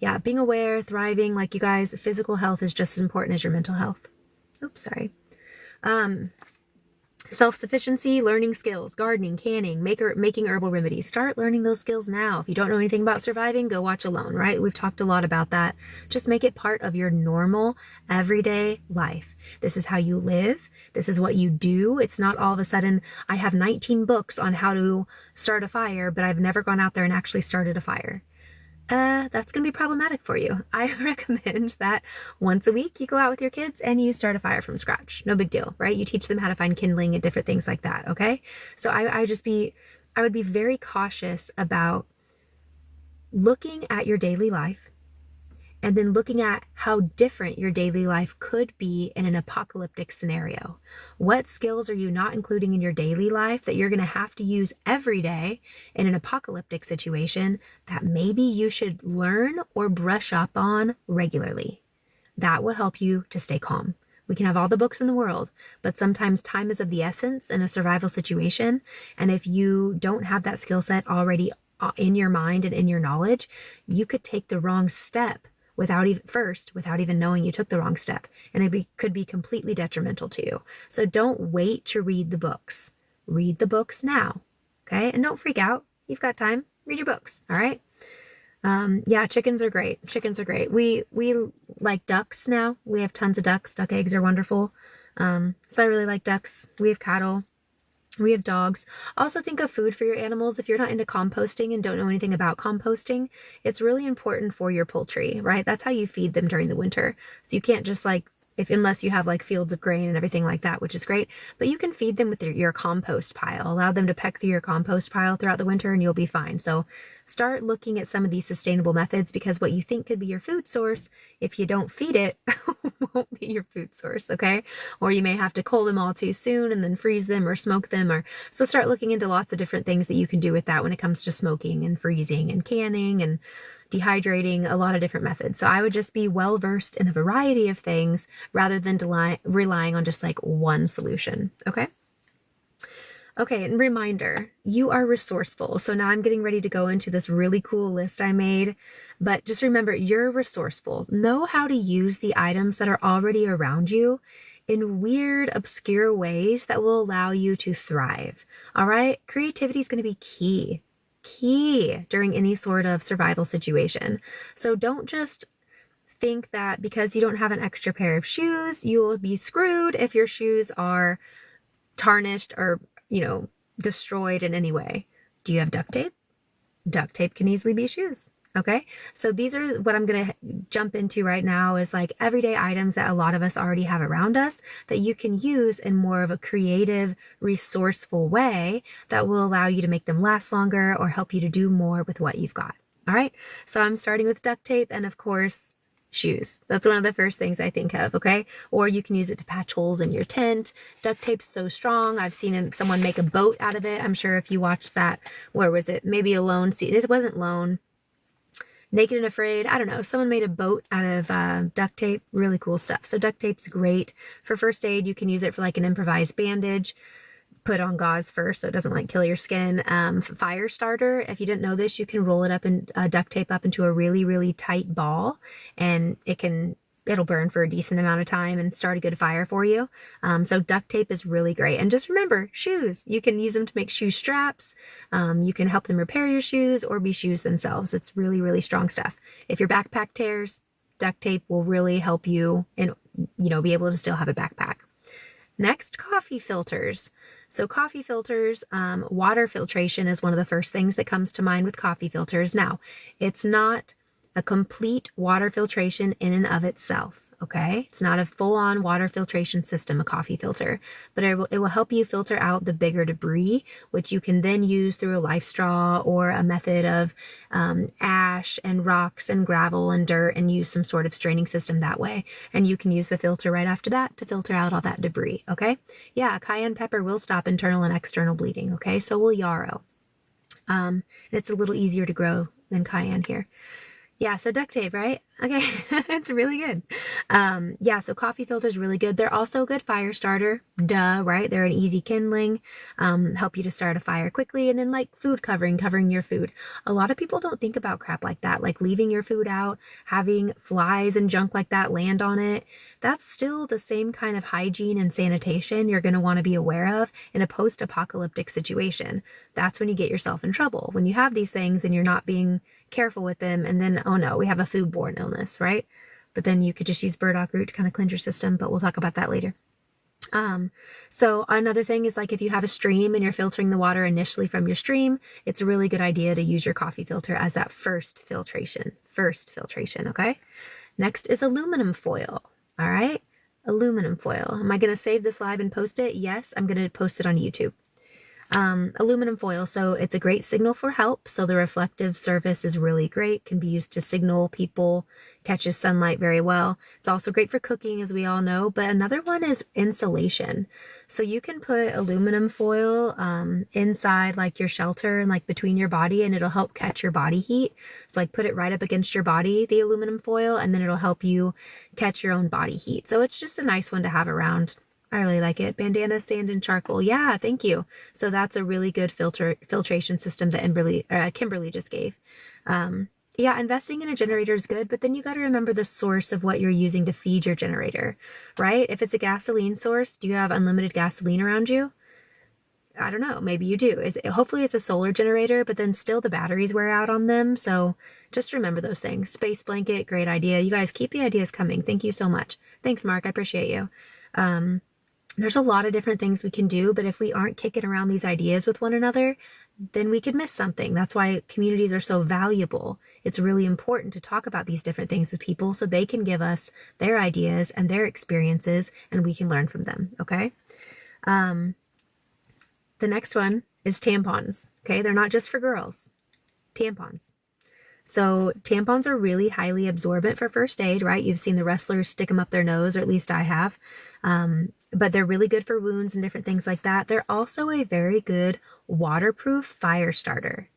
S1: Yeah, being aware, thriving, like you guys, physical health is just as important as your mental health. Oops, sorry. Self-sufficiency, learning skills, gardening, canning, making herbal remedies. Start learning those skills now. If you don't know anything about surviving, go watch Alone, right? We've talked a lot about that. Just make it part of your normal, everyday life. This is how you live. This is what you do. It's not all of a sudden, I have 19 books on how to start a fire, but I've never gone out there and actually started a fire. That's going to be problematic for you. I recommend that once a week you go out with your kids and you start a fire from scratch. No big deal, right? You teach them how to find kindling and different things like that, okay? So I would be very cautious about looking at your daily life and then looking at how different your daily life could be in an apocalyptic scenario. What skills are you not including in your daily life that you're going to have to use every day in an apocalyptic situation that maybe you should learn or brush up on regularly? That will help you to stay calm. We can have all the books in the world, but sometimes time is of the essence in a survival situation. And if you don't have that skill set already in your mind and in your knowledge, you could take the wrong step without even knowing you took the wrong step. And it could be completely detrimental to you. So don't wait to read the books. Read the books now. Okay. And don't freak out. You've got time. Read your books. All right. Yeah, chickens are great. Chickens are great. We like ducks now. We have tons of ducks. Duck eggs are wonderful. So I really like ducks. We have cattle. We have dogs. Also think of food for your animals. If you're not into composting and don't know anything about composting, it's really important for your poultry, right? That's how you feed them during the winter. So you can't just unless you have like fields of grain and everything like that, which is great, but you can feed them with your compost pile. Allow them to peck through your compost pile throughout the winter and you'll be fine. So start looking at some of these sustainable methods, because what you think could be your food source, if you don't feed it, won't be your food source, okay? Or you may have to cull them all too soon and then freeze them or smoke them. So start looking into lots of different things that you can do with that when it comes to smoking and freezing and canning and dehydrating, a lot of different methods. So I would just be well versed in a variety of things rather than relying on just like one solution. Okay. Okay, and reminder, you are resourceful. So now I'm getting ready to go into this really cool list I made, but just remember, you're resourceful. Know how to use the items that are already around you in weird, obscure ways that will allow you to thrive. All right, creativity is going to be key during any sort of survival situation. So don't just think that because you don't have an extra pair of shoes, you will be screwed if your shoes are tarnished or, destroyed in any way. Do you have duct tape? Duct tape can easily be shoes. Okay. So these are what I'm going to jump into right now, is like everyday items that a lot of us already have around us that you can use in more of a creative, resourceful way that will allow you to make them last longer or help you to do more with what you've got. All right. So I'm starting with duct tape and of course, shoes. That's one of the first things I think of, okay? Or you can use it to patch holes in your tent. Duct tape's so strong. I've seen someone make a boat out of it. I'm sure if you watched that, where was it? Maybe Alone. See, it wasn't Lone. Naked and Afraid. I don't know. Someone made a boat out of duct tape. Really cool stuff. So duct tape's great. For first aid, you can use it for like an improvised bandage. Put on gauze first so it doesn't kill your skin. Fire starter, if you didn't know this, you can roll it up and duct tape up into a really, really tight ball, and it can it'll burn for a decent amount of time and start a good fire for you. So duct tape is really great. And just remember, shoes. You can use them to make shoe straps. You can help them repair your shoes or be shoes themselves. It's really, really strong stuff. If your backpack tears, duct tape will really help you and, be able to still have a backpack. Next, coffee filters. So coffee filters, water filtration is one of the first things that comes to mind with coffee filters. Now, it's not a complete water filtration in and of itself, okay? It's not a full-on water filtration system, a coffee filter, but it will help you filter out the bigger debris, which you can then use through a life straw or a method of ash and rocks and gravel and dirt, and use some sort of straining system that way. And you can use the filter right after that to filter out all that debris, okay? Yeah, cayenne pepper will stop internal and external bleeding, okay? So will yarrow. It's a little easier to grow than cayenne here. Yeah, so duct tape, right? Okay, it's really good. Yeah, so coffee filter is really good. They're also a good fire starter. Duh, right? They're an easy kindling, help you to start a fire quickly. And then like food covering your food. A lot of people don't think about crap like that, like leaving your food out, having flies and junk like that land on it. That's still the same kind of hygiene and sanitation you're going to want to be aware of in a post-apocalyptic situation. That's when you get yourself in trouble. When you have these things and you're not being careful with them, and then, oh no, we have a foodborne illness, right? But then you could just use burdock root to kind of cleanse your system, but we'll talk about that later. So another thing is like if you have a stream and you're filtering the water initially from your stream, it's a really good idea to use your coffee filter as that first filtration, okay? Next is aluminum foil, all right? Aluminum foil. Am I going to save this live and post it? Yes, I'm going to post it on YouTube. Aluminum foil, so it's a great signal for help. So the reflective surface is really great, can be used to signal people, catches sunlight very well. It's also great for cooking, as we all know, but another one is insulation. So you can put aluminum foil inside like your shelter and like between your body, and it'll help catch your body heat. So like put it right up against your body, the aluminum foil, and then it'll help you catch your own body heat. So it's just a nice one to have around. I really like it. Bandana, sand, and charcoal. Yeah, thank you. So that's a really good filtration system that Kimberly just gave. Yeah, investing in a generator is good, but then you got to remember the source of what you're using to feed your generator, right? If it's a gasoline source, do you have unlimited gasoline around you? I don't know. Maybe you do. Hopefully it's a solar generator, but then still the batteries wear out on them. So just remember those things. Space blanket, great idea. You guys keep the ideas coming. Thank you so much. Thanks, Mark. I appreciate you. There's a lot of different things we can do, but if we aren't kicking around these ideas with one another, then we could miss something. That's why communities are so valuable. It's really important to talk about these different things with people so they can give us their ideas and their experiences and we can learn from them, okay? The next one is tampons, okay? They're not just for girls. Tampons. So tampons are really highly absorbent for first aid, right? You've seen the wrestlers stick them up their nose, or at least I have. But they're really good for wounds and different things like that. They're also a very good waterproof fire starter.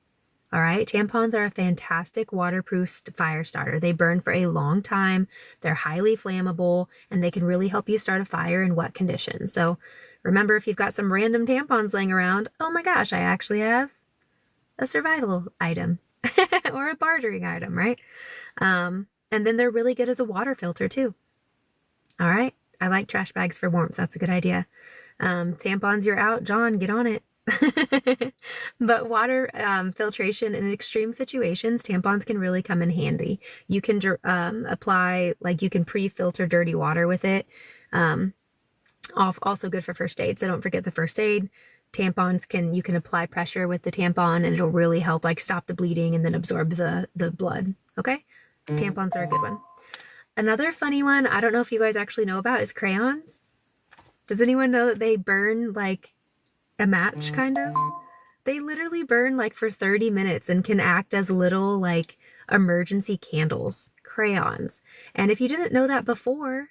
S1: All right. Tampons are a fantastic waterproof fire starter. They burn for a long time. They're highly flammable and they can really help you start a fire in wet conditions. So remember, if you've got some random tampons laying around, oh my gosh, I actually have a survival item or a bartering item, right? And then they're really good as a water filter too. All right. I like trash bags for warmth. That's a good idea. Tampons, you're out. John, get on it. But water filtration in extreme situations, tampons can really come in handy. You can apply, like you can pre-filter dirty water with it. Also good for first aid. So don't forget the first aid. Tampons you can apply pressure with the tampon and it'll really help like stop the bleeding and then absorb the blood. Okay? Tampons are a good one. Another funny one, I don't know if you guys actually know about, is crayons. Does anyone know that they burn like a match, kind of? They literally burn like for 30 minutes and can act as little like emergency candles, crayons. And if you didn't know that before,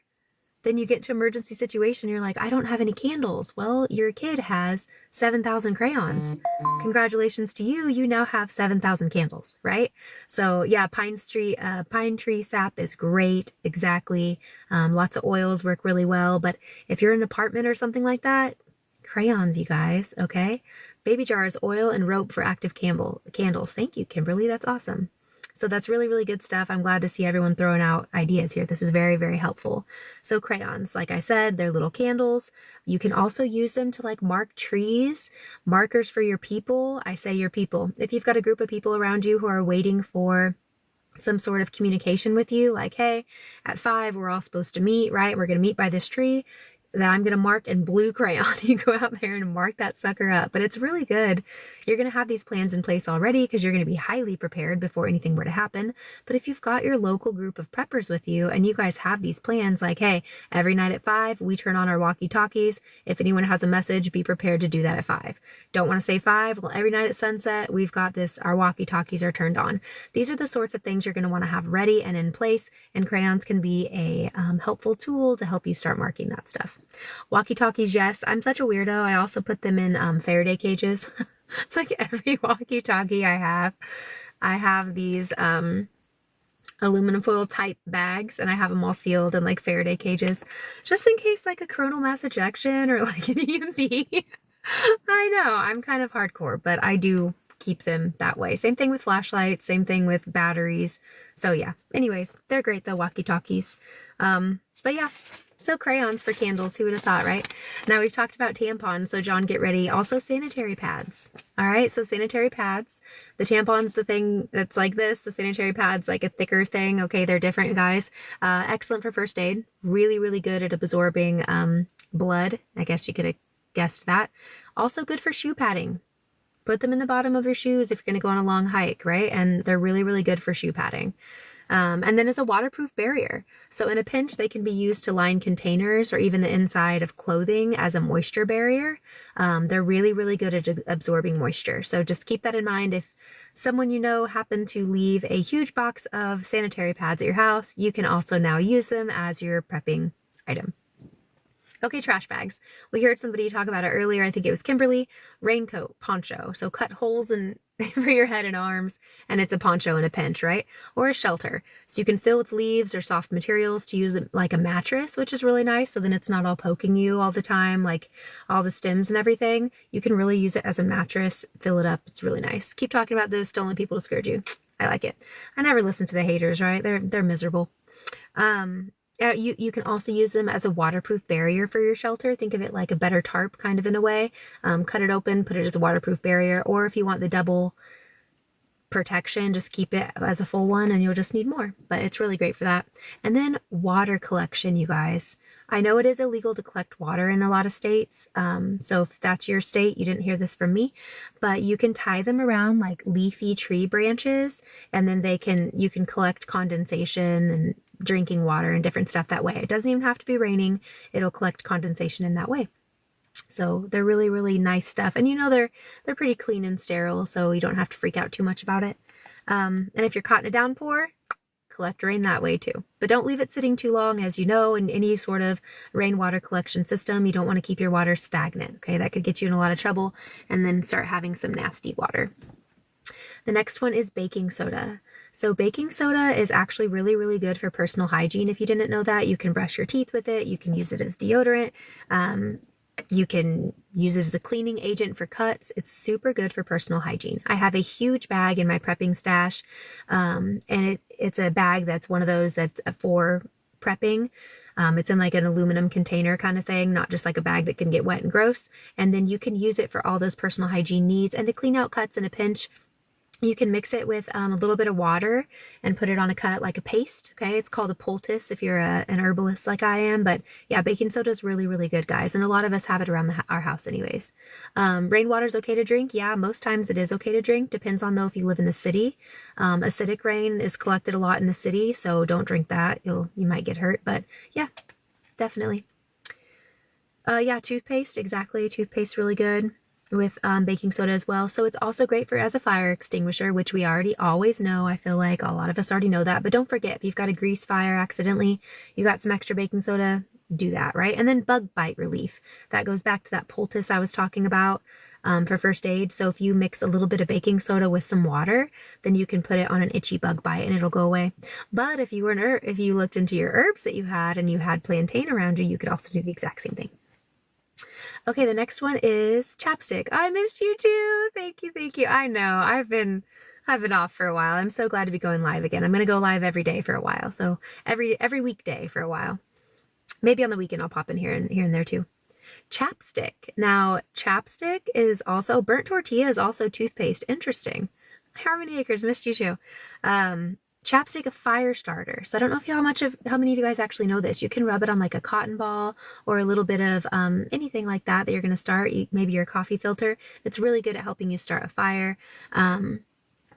S1: then you get to emergency situation, you're like, I don't have any candles. Well, your kid has 7,000 crayons. Congratulations to you. You now have 7,000 candles, right? So yeah, pine tree sap is great. Exactly. Lots of oils work really well. But if you're in an apartment or something like that, crayons, you guys, okay? Baby jars, oil, and rope for active candles. Thank you, Kimberly. That's awesome. So that's really, really good stuff. I'm glad to see everyone throwing out ideas here. This is very, very helpful. So crayons, like I said, they're little candles. You can also use them to like mark trees, markers for your people. I say your people. If you've got a group of people around you who are waiting for some sort of communication with you, like, hey, at 5, we're all supposed to meet, right? We're going to meet by this tree that I'm going to mark in blue crayon. You go out there and mark that sucker up. But it's really good. You're going to have these plans in place already because you're going to be highly prepared before anything were to happen. But if you've got your local group of preppers with you and you guys have these plans like, hey, every night at 5, we turn on our walkie-talkies. If anyone has a message, be prepared to do that at 5. Don't want to say 5? Well, every night at sunset, we've got this, our walkie-talkies are turned on. These are the sorts of things you're going to want to have ready and in place, and crayons can be a helpful tool to help you start marking that stuff. Walkie-talkies, yes. I'm such a weirdo. I also put them in Faraday cages. Like every walkie-talkie I have these aluminum foil type bags, and I have them all sealed in like Faraday cages, just in case like a coronal mass ejection or like an EMP. I know, I'm kind of hardcore, but I do keep them that way. Same thing with flashlights, same thing with batteries. So yeah, anyways, they're great though, walkie-talkies. But yeah, so crayons for candles, who would have thought, right? Now we've talked about tampons, so John, get ready. Also sanitary pads. All right, so sanitary pads. The tampon's the thing that's like this. The sanitary pad's like a thicker thing. Okay, they're different, guys. Excellent for first aid. Really, really good at absorbing blood. I guess you could have guessed that. Also good for shoe padding. Put them in the bottom of your shoes if you're going to go on a long hike, right? And they're really, really good for shoe padding. And then as a waterproof barrier. So in a pinch, they can be used to line containers or even the inside of clothing as a moisture barrier. They're really, really good at absorbing moisture. So just keep that in mind. If someone you know happened to leave a huge box of sanitary pads at your house, you can also now use them as your prepping item. Okay, trash bags. We heard somebody talk about it earlier. I think it was Kimberly. Raincoat, poncho. So cut holes in for your head and arms, and it's a poncho in a pinch, right? Or a shelter. So you can fill with leaves or soft materials to use it like a mattress, which is really nice. So then it's not all poking you all the time, like all the stems and everything. You can really use it as a mattress, fill it up. It's really nice. Keep talking about this. Don't let people discourage you. I like it. I never listen to the haters, right? They're miserable. You can also use them as a waterproof barrier for your shelter. Think of it like a better tarp kind of in a way. Cut it open, put it as a waterproof barrier. Or if you want the double protection, just keep it as a full one and you'll just need more. But it's really great for that. And then water collection, you guys. I know it is illegal to collect water in a lot of states. So if that's your state, you didn't hear this from me, but you can tie them around like leafy tree branches, and then you can collect condensation and drinking water and different stuff that way. It doesn't even have to be raining. It'll collect condensation in that way. So they're really, really nice stuff. And they're pretty clean and sterile, so you don't have to freak out too much about it. And if you're caught in a downpour, collect rain that way too. But don't leave it sitting too long. As you know, in any sort of rainwater collection system, you don't want to keep your water stagnant. Okay, that could get you in a lot of trouble and then start having some nasty water. The next one is baking soda. So baking soda is actually really, really good for personal hygiene. If you didn't know that, you can brush your teeth with it. You can use it as deodorant. You can use it as a cleaning agent for cuts. It's super good for personal hygiene. I have a huge bag in my prepping stash, and it's a bag that's one of those that's for prepping. It's in like an aluminum container kind of thing, not just like a bag that can get wet and gross. And then you can use it for all those personal hygiene needs and to clean out cuts in a pinch. You can mix it with a little bit of water and put it on a cut like a paste. Okay, it's called a poultice if you're an herbalist like I am. But yeah, baking soda is really, really good, guys. And a lot of us have it around our house anyways. Rainwater is okay to drink. Yeah, most times it is okay to drink. Depends on though if you live in the city. Acidic rain is collected a lot in the city, so don't drink that. You might get hurt. But yeah, definitely. Yeah, toothpaste, exactly. Toothpaste really good with baking soda as well. So it's also great for as a fire extinguisher, which we already always know. I feel like a lot of us already know that. But don't forget, if you've got a grease fire accidentally, you got some extra baking soda, do that, right? And then bug bite relief. That goes back to that poultice I was talking about for first aid. So if you mix a little bit of baking soda with some water, then you can put it on an itchy bug bite and it'll go away. But if you looked into your herbs that you had and you had plantain around you, you could also do the exact same thing. Okay, the next one is chapstick. I missed you too. Thank you, thank you. I know, I've been I've been off for a while. I'm so glad to be going live again. I'm going to go live every day for a while. So every weekday for a while. Maybe on the weekend I'll pop in here and there too. Chapstick. Now, chapstick is also, burnt tortilla is also toothpaste. Interesting. Harmony Acres, missed you too. Chapstick, a fire starter. So I don't know if how many of you guys actually know this. You can rub it on like a cotton ball or a little bit of anything like that you're going to start. Maybe your coffee filter. It's really good at helping you start a fire. And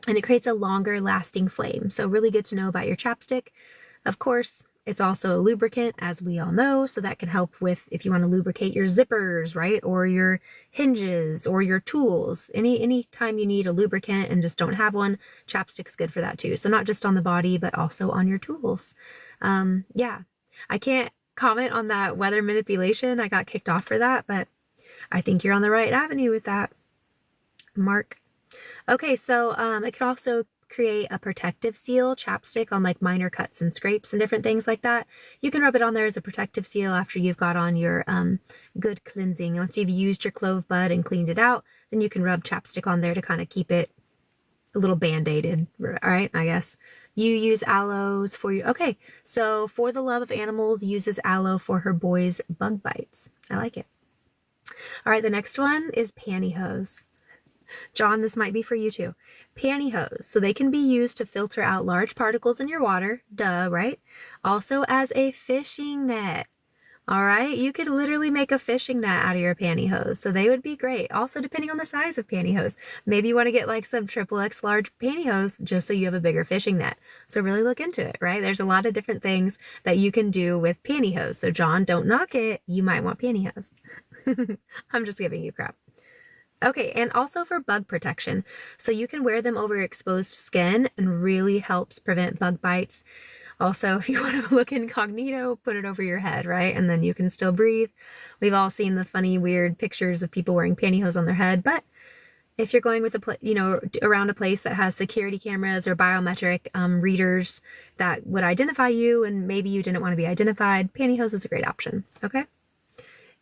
S1: it creates a longer lasting flame. So really good to know about your chapstick. Of course, it's also a lubricant, as we all know, so that can help with if you want to lubricate your zippers, right? Or your hinges or your tools. Any time you need a lubricant and just don't have one, chapstick's good for that too. So not just on the body, but also on your tools. Yeah, I can't comment on that weather manipulation. I got kicked off for that, but I think you're on the right avenue with that, Mark. Okay, so it can also create a protective seal, chapstick, on like minor cuts and scrapes and different things like that. You can rub it on there as a protective seal after you've got on your good cleansing. Once you've used your clove bud and cleaned it out, then you can rub chapstick on there to kind of keep it a little band-aided, all right, I guess. You use aloes for your, okay, so For the Love of Animals uses aloe for her boys' bug bites. I like it. All right, the next one is pantyhose. John, this might be for you too. Pantyhose. So they can be used to filter out large particles in your water. Duh, right? Also as a fishing net. All right. You could literally make a fishing net out of your pantyhose. So they would be great. Also, depending on the size of pantyhose. Maybe you want to get like some XXX large pantyhose just so you have a bigger fishing net. So really look into it, right? There's a lot of different things that you can do with pantyhose. So John, don't knock it. You might want pantyhose. I'm just giving you crap. Okay, and also for bug protection. So you can wear them over exposed skin and really helps prevent bug bites. Also, if you want to look incognito, put it over your head, right? And then you can still breathe. We've all seen the funny, weird pictures of people wearing pantyhose on their head. But if you're going with around a place that has security cameras or biometric readers that would identify you, and maybe you didn't want to be identified, pantyhose is a great option, okay?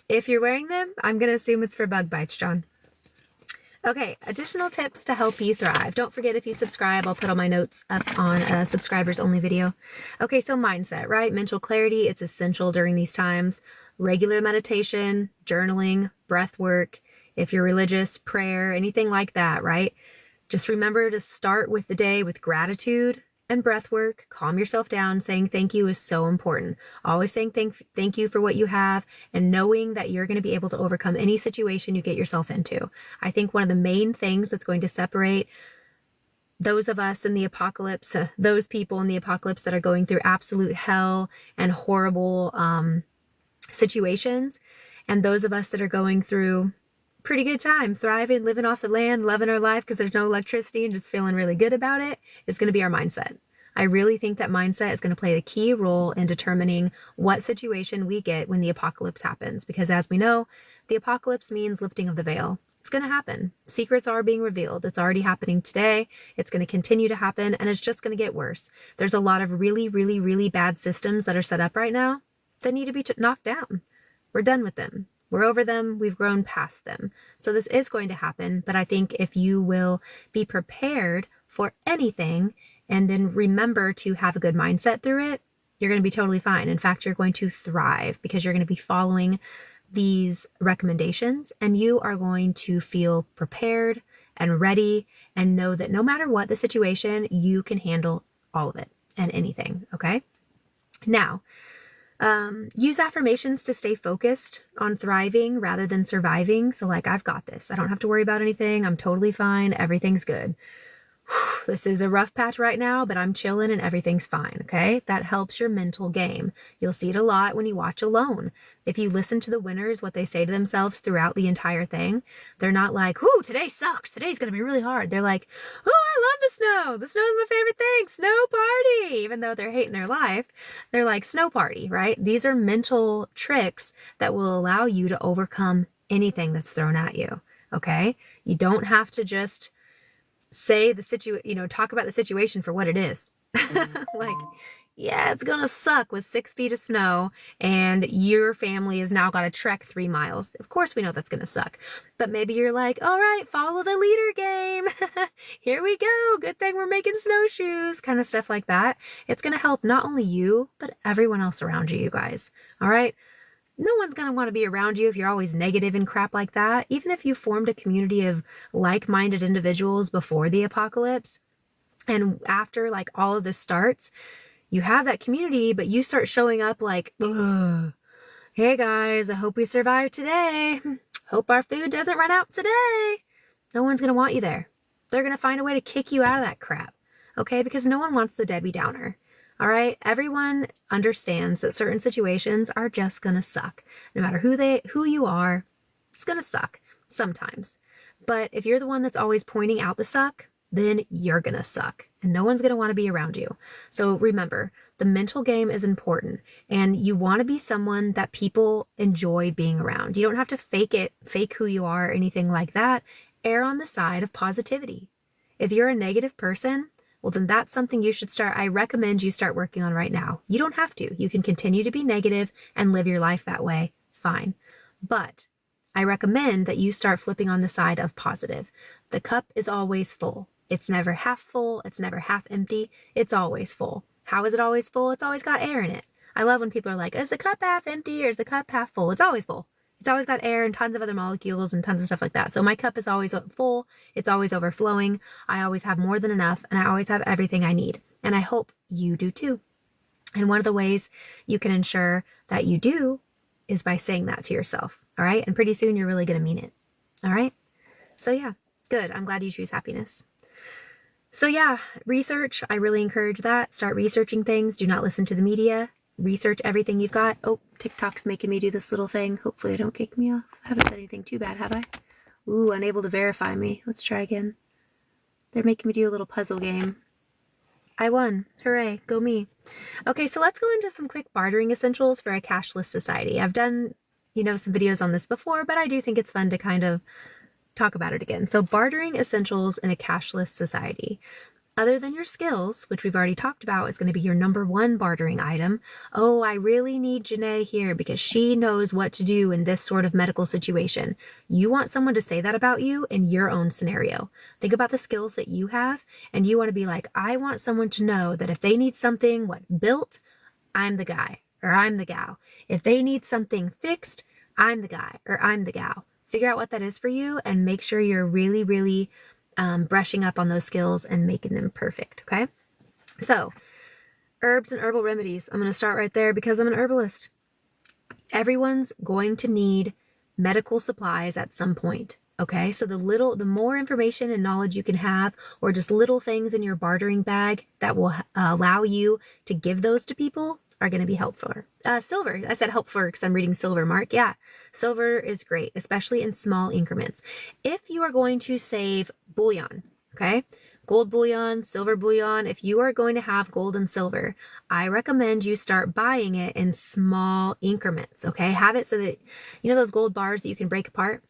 S1: If you're wearing them, I'm going to assume it's for bug bites, John. Okay, additional tips to help you thrive. Don't forget, if you subscribe, I'll put all my notes up on a subscribers only video. Okay, so mindset, right? Mental clarity, it's essential during these times. Regular meditation, journaling, breath work, if you're religious, prayer, anything like that, right? Just remember to start with the day with gratitude and breath work. Calm yourself down. Saying thank you is so important. Always saying thank you for what you have, and knowing that you're going to be able to overcome any situation you get yourself into. I think one of the main things that's going to separate those of us in the apocalypse, those people in the apocalypse that are going through absolute hell and horrible situations, and those of us that are going through pretty good time, thriving, living off the land, loving our life because there's no electricity and just feeling really good about it, is going to be our mindset. I really think that mindset is going to play the key role in determining what situation we get when the apocalypse happens. Because as we know, the apocalypse means lifting of the veil. It's going to happen. Secrets are being revealed. It's already happening today. It's going to continue to happen, and it's just going to get worse. There's a lot of really, really, really bad systems that are set up right now that need to be knocked down. We're done with them. We're over them. We've grown past them. So this is going to happen. But I think if you will be prepared for anything and then remember to have a good mindset through it, you're going to be totally fine. In fact, you're going to thrive because you're going to be following these recommendations, and you are going to feel prepared and ready and know that no matter what the situation, you can handle all of it and anything. Okay. Now, use affirmations to stay focused on thriving rather than surviving. So like, I've got this. I don't have to worry about anything. I'm totally fine. Everything's good. This is a rough patch right now, but I'm chilling and everything's fine. Okay. That helps your mental game. You'll see it a lot when you watch Alone. If you listen to the winners, what they say to themselves throughout the entire thing, they're not like, "Whoo, today sucks. Today's going to be really hard." They're like, "Oh, I love the snow. The snow is my favorite thing. Snow party." Even though they're hating their life, they're like, "Snow party," right? These are mental tricks that will allow you to overcome anything that's thrown at you. Okay. You don't have to just say talk about the situation for what it is. Like, Yeah, it's gonna suck with 6 feet of snow and your family has now got to trek 3 miles. Of course, we know that's gonna suck. But maybe you're like, all right, follow the leader game. Here we go. Good thing we're making snowshoes, kind of stuff like that. It's gonna help not only you, but everyone else around you, you guys. All right. No one's going to want to be around you if you're always negative and crap like that. Even if you formed a community of like-minded individuals before the apocalypse and after like all of this starts, you have that community, but you start showing up like, ugh, hey guys, I hope we survive today. Hope our food doesn't run out today. No one's going to want you there. They're going to find a way to kick you out of that crap. Okay? Because no one wants the Debbie Downer. All right? Everyone understands that certain situations are just going to suck. No matter who you are, it's going to suck sometimes. But if you're the one that's always pointing out the suck, then you're going to suck and no one's going to want to be around you. So remember, the mental game is important and you want to be someone that people enjoy being around. You don't have to fake who you are or anything like that. Err on the side of positivity. If you're a negative person, well, then that's something you should I recommend you start working on right now. You don't have to. You can continue to be negative and live your life that way. Fine. But I recommend that you start flipping on the side of positive. The cup is always full. It's never half full. It's never half empty. It's always full. How is it always full? It's always got air in it. I love when people are like, is the cup half empty or is the cup half full? It's always full. It's always got air and tons of other molecules and tons of stuff like that. So my cup is always full. It's always overflowing. I always have more than enough and I always have everything I need. And I hope you do too. And one of the ways you can ensure that you do is by saying that to yourself. All right. And pretty soon you're really going to mean it. All right. So yeah, good. I'm glad you choose happiness. So yeah, research. I really encourage that. Start researching things. Do not listen to the media. Research everything you've got. Oh, TikTok's making me do this little thing. Hopefully they don't kick me off. I haven't said anything too bad, have I? Ooh, unable to verify me. Let's try again. They're making me do a little puzzle game. I won. Hooray. Go me. Okay, so let's go into some quick bartering essentials for a cashless society. I've done, some videos on this before, but I do think it's fun to kind of talk about it again. So bartering essentials in a cashless society. Other than your skills, which we've already talked about, is going to be your number one bartering item. Oh, I really need Janae here because she knows what to do in this sort of medical situation. You want someone to say that about you in your own scenario. Think about the skills that you have, and you want to be like, I want someone to know that if they need something, built, I'm the guy, or I'm the gal. If they need something fixed, I'm the guy, or I'm the gal. Figure out what that is for you and make sure you're really, really brushing up on those skills and making them perfect, okay? So, herbs and herbal remedies. I'm going to start right there because I'm an herbalist. Everyone's going to need medical supplies at some point, okay? So the more information and knowledge you can have, or just little things in your bartering bag that will allow you to give those to people, are going to be helpful. Silver. I said helpful because I'm reading Silver Mark. Yeah, silver is great, especially in small increments. If you are going to save bullion, okay, gold bullion, silver bullion, if you are going to have gold and silver, I recommend you start buying it in small increments, okay? Have it so that, those gold bars that you can break apart?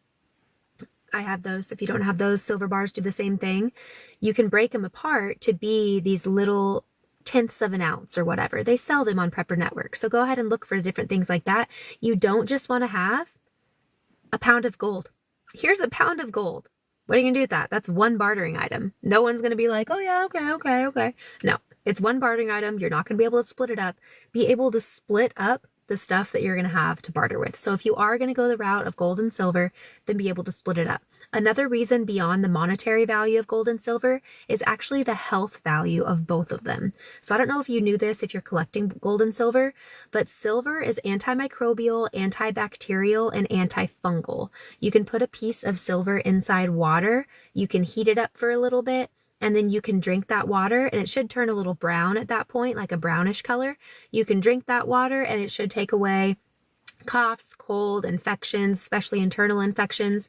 S1: I have those. If you don't have those, silver bars do the same thing. You can break them apart to be these little tenths of an ounce or whatever. They sell them on Prepper Network. So go ahead and look for different things like that. You don't just want to have a pound of gold. Here's a pound of gold. What are you going to do with that? That's one bartering item. No one's going to be like, oh yeah, okay. No, it's one bartering item. You're not going to be able to split it up. Be able to split up the stuff that you're going to have to barter with. So if you are going to go the route of gold and silver, then be able to split it up. Another reason beyond the monetary value of gold and silver is actually the health value of both of them. So I don't know if you knew this if you're collecting gold and silver, but silver is antimicrobial, antibacterial, and antifungal. You can put a piece of silver inside water. You can heat it up for a little bit, and then you can drink that water and it should turn a little brown at that point, like a brownish color. You can drink that water and it should take away coughs, cold, infections, especially internal infections.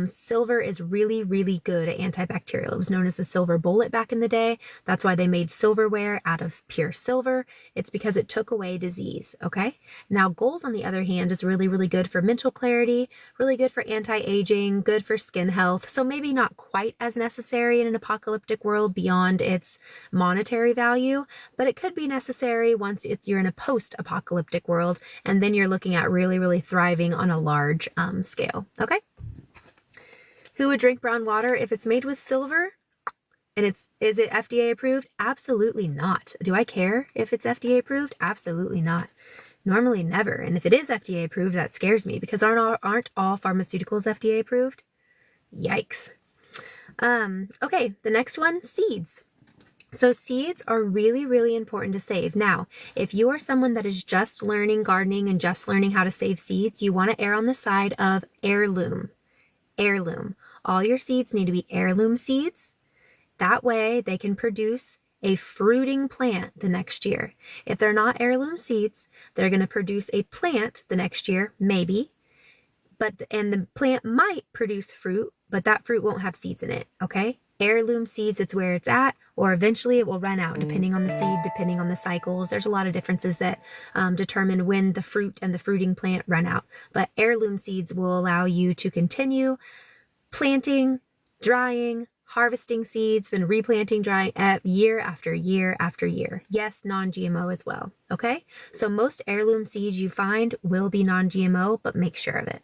S1: Silver is really, really good at antibacterial. It was known as the silver bullet back in the day. That's why they made silverware out of pure silver. It's because it took away disease, okay? Now, gold, on the other hand, is really, really good for mental clarity, really good for anti-aging, good for skin health. So maybe not quite as necessary in an apocalyptic world beyond its monetary value, but it could be necessary once you're in a post-apocalyptic world, and then you're looking at really, really thriving on a large scale. Okay. Who would drink brown water if it's made with silver? And is it FDA approved? Absolutely not. Do I care if it's FDA approved? Absolutely not. Normally never. And if it is FDA approved, that scares me, because aren't all pharmaceuticals FDA approved? Yikes. Okay, the next one, seeds. So seeds are really, really important to save. Now, if you are someone that is just learning gardening and just learning how to save seeds, you want to err on the side of heirloom. Heirloom. All your seeds need to be heirloom seeds. That way they can produce a fruiting plant the next year. If they're not heirloom seeds, they're going to produce a plant the next year, maybe. And the plant might produce fruit, but that fruit won't have seeds in it, okay? Heirloom seeds, it's where it's at, or eventually it will run out depending on the seed, depending on the cycles. There's a lot of differences that determine when the fruit and the fruiting plant run out. But heirloom seeds will allow you to continue planting, drying, harvesting seeds, then replanting, drying year after year after year. Yes, non-GMO as well, okay? So most heirloom seeds you find will be non-GMO, but make sure of it.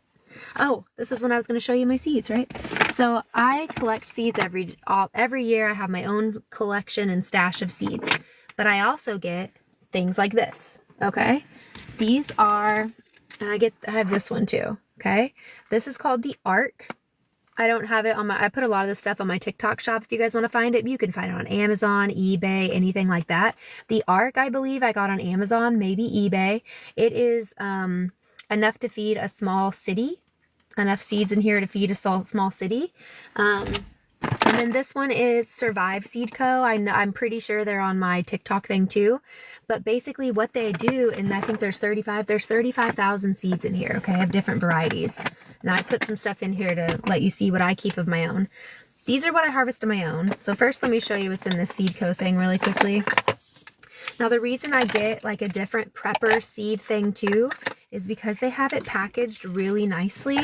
S1: Oh, this is when I was going to show you my seeds, right? So I collect seeds every year. I have my own collection and stash of seeds, but I also get things like this, okay? These are, and I have this one too, okay? This is called the Ark. I don't have it on I put a lot of this stuff on my TikTok shop. If you guys want to find it, you can find it on Amazon, eBay, anything like that. The Ark, I believe I got on Amazon, maybe eBay. It is enough to feed a small city. Enough seeds in here to feed a small city. And then this one is Survive Seed Co. I'm pretty sure they're on my TikTok thing too. But basically what they do, and I think there's 35,000 seeds in here, okay? I have different varieties. Now I put some stuff in here to let you see what I keep of my own. These are what I harvest of my own. So first let me show you what's in this Seed Co. thing really quickly. Now the reason I get like a different prepper seed thing too is because they have it packaged really nicely,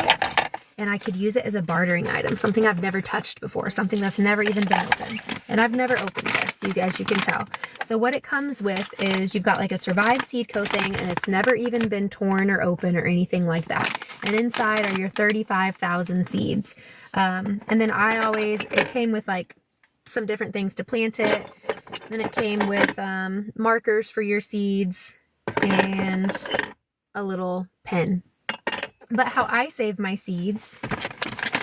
S1: and I could use it as a bartering item, something I've never touched before, something that's never even been opened. And I've never opened this, as you can tell. So what it comes with is you've got like a Survive Seed Co. thing, and it's never even been torn or open or anything like that. And inside are your 35,000 seeds. And then it came with like some different things to plant it. Then it came with markers for your seeds and a little pen. But how I save my seeds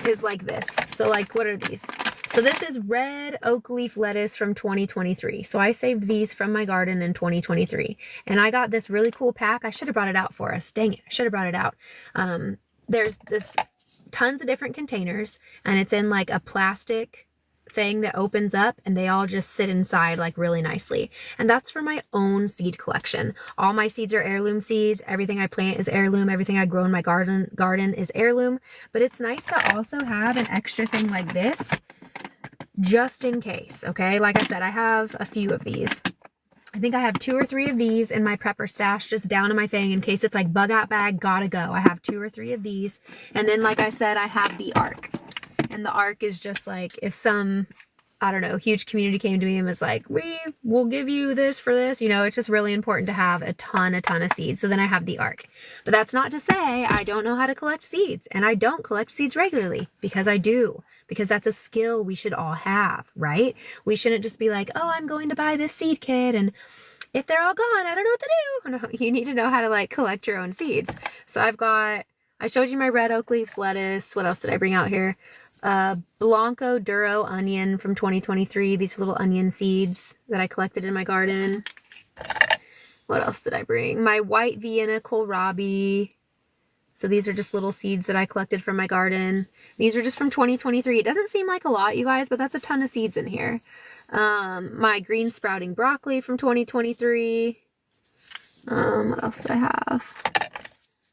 S1: is like this. So like, what are these? So this is red oak leaf lettuce from 2023. So I saved these from my garden in 2023. And I got this really cool pack. I should have brought it out for us. Dang it, I should have brought it out. There's tons of different containers, and it's in like a plastic thing that opens up, and they all just sit inside like really nicely. And that's for my own seed collection. All my seeds are heirloom seeds. Everything I plant is heirloom. Everything I grow in my garden is heirloom. But it's nice to also have an extra thing like this just in case, okay? Like I said, I have a few of these. I think I have 2 or 3 of these in my prepper stash just down in my thing in case it's like bug out bag, gotta go. I have 2 or 3 of these. And then like I said, I have the Ark. And the Ark is just like if some, I don't know, huge community came to me and was like, we will give you this for this. You know, it's just really important to have a ton of seeds. So then I have the Ark. But that's not to say I don't know how to collect seeds. And I don't collect seeds regularly, because I do. Because that's a skill we should all have, right? We shouldn't just be like, oh, I'm going to buy this seed kit, and if they're all gone, I don't know what to do. No, you need to know how to like collect your own seeds. So I showed you my red oak leaf lettuce. What else did I bring out here? Blanco Duro onion from 2023. These little onion seeds that I collected in my garden. What else did I bring? My white Vienna kohlrabi. So these are just little seeds that I collected from my garden. These are just from 2023. It doesn't seem like a lot, you guys, but that's a ton of seeds in here. My green sprouting broccoli from 2023. What else did I have?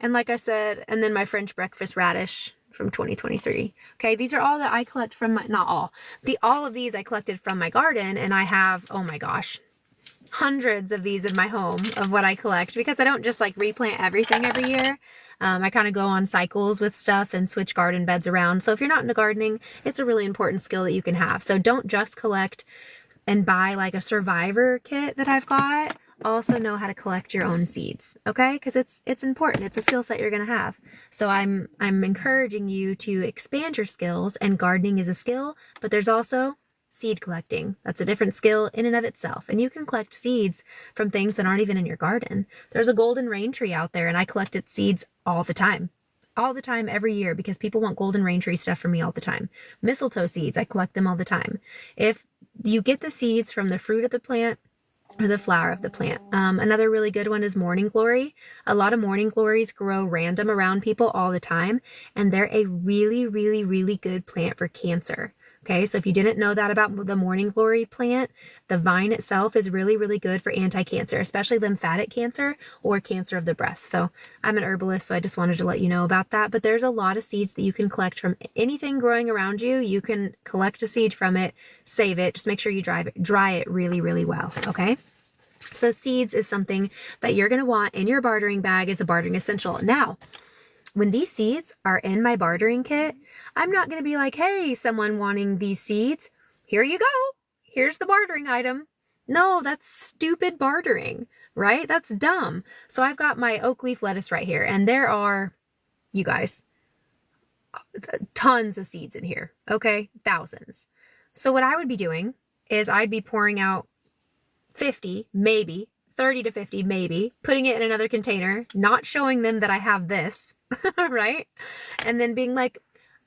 S1: And like I said, and then my French breakfast radish from 2023. Okay, these are all that I collect from my, not all, all of these I collected from my garden, and I have, oh my gosh, hundreds of these in my home of what I collect, because I don't just like replant everything every year. I kind of go on cycles with stuff and switch garden beds around. So if you're not into gardening, it's a really important skill that you can have. So don't just collect and buy like a survivor kit that I've got. Also know how to collect your own seeds, okay? Because it's important. It's a skill set you're going to have. So I'm encouraging you to expand your skills, and gardening is a skill, but there's also seed collecting. That's a different skill in and of itself. And you can collect seeds from things that aren't even in your garden. There's a golden rain tree out there, and I collect its seeds all the time. All the time, every year, because people want golden rain tree stuff from me all the time. Mistletoe seeds, I collect them all the time. If you get the seeds from the fruit of the plant or the flower of the plant. Another really good one is morning glory. A lot of morning glories grow random around people all the time, and they're a really, really, really good plant for cancer. Okay, so if you didn't know that about the morning glory plant, the vine itself is really, really good for anti-cancer, especially lymphatic cancer or cancer of the breast. So I'm an herbalist, so I just wanted to let you know about that. But there's a lot of seeds that you can collect from anything growing around you. You can collect a seed from it, save it. Just make sure you dry it really, really well, okay? So seeds is something that you're going to want in your bartering bag as a bartering essential. Now, when these seeds are in my bartering kit, I'm not going to be like, hey, someone wanting these seeds, here you go. Here's the bartering item. No, that's stupid bartering, right? That's dumb. So I've got my oak leaf lettuce right here, and there are, you guys, tons of seeds in here, okay? Thousands. So what I would be doing is I'd be pouring out 50, maybe, 30 to 50, maybe, putting it in another container, not showing them that I have this, right? And then being like,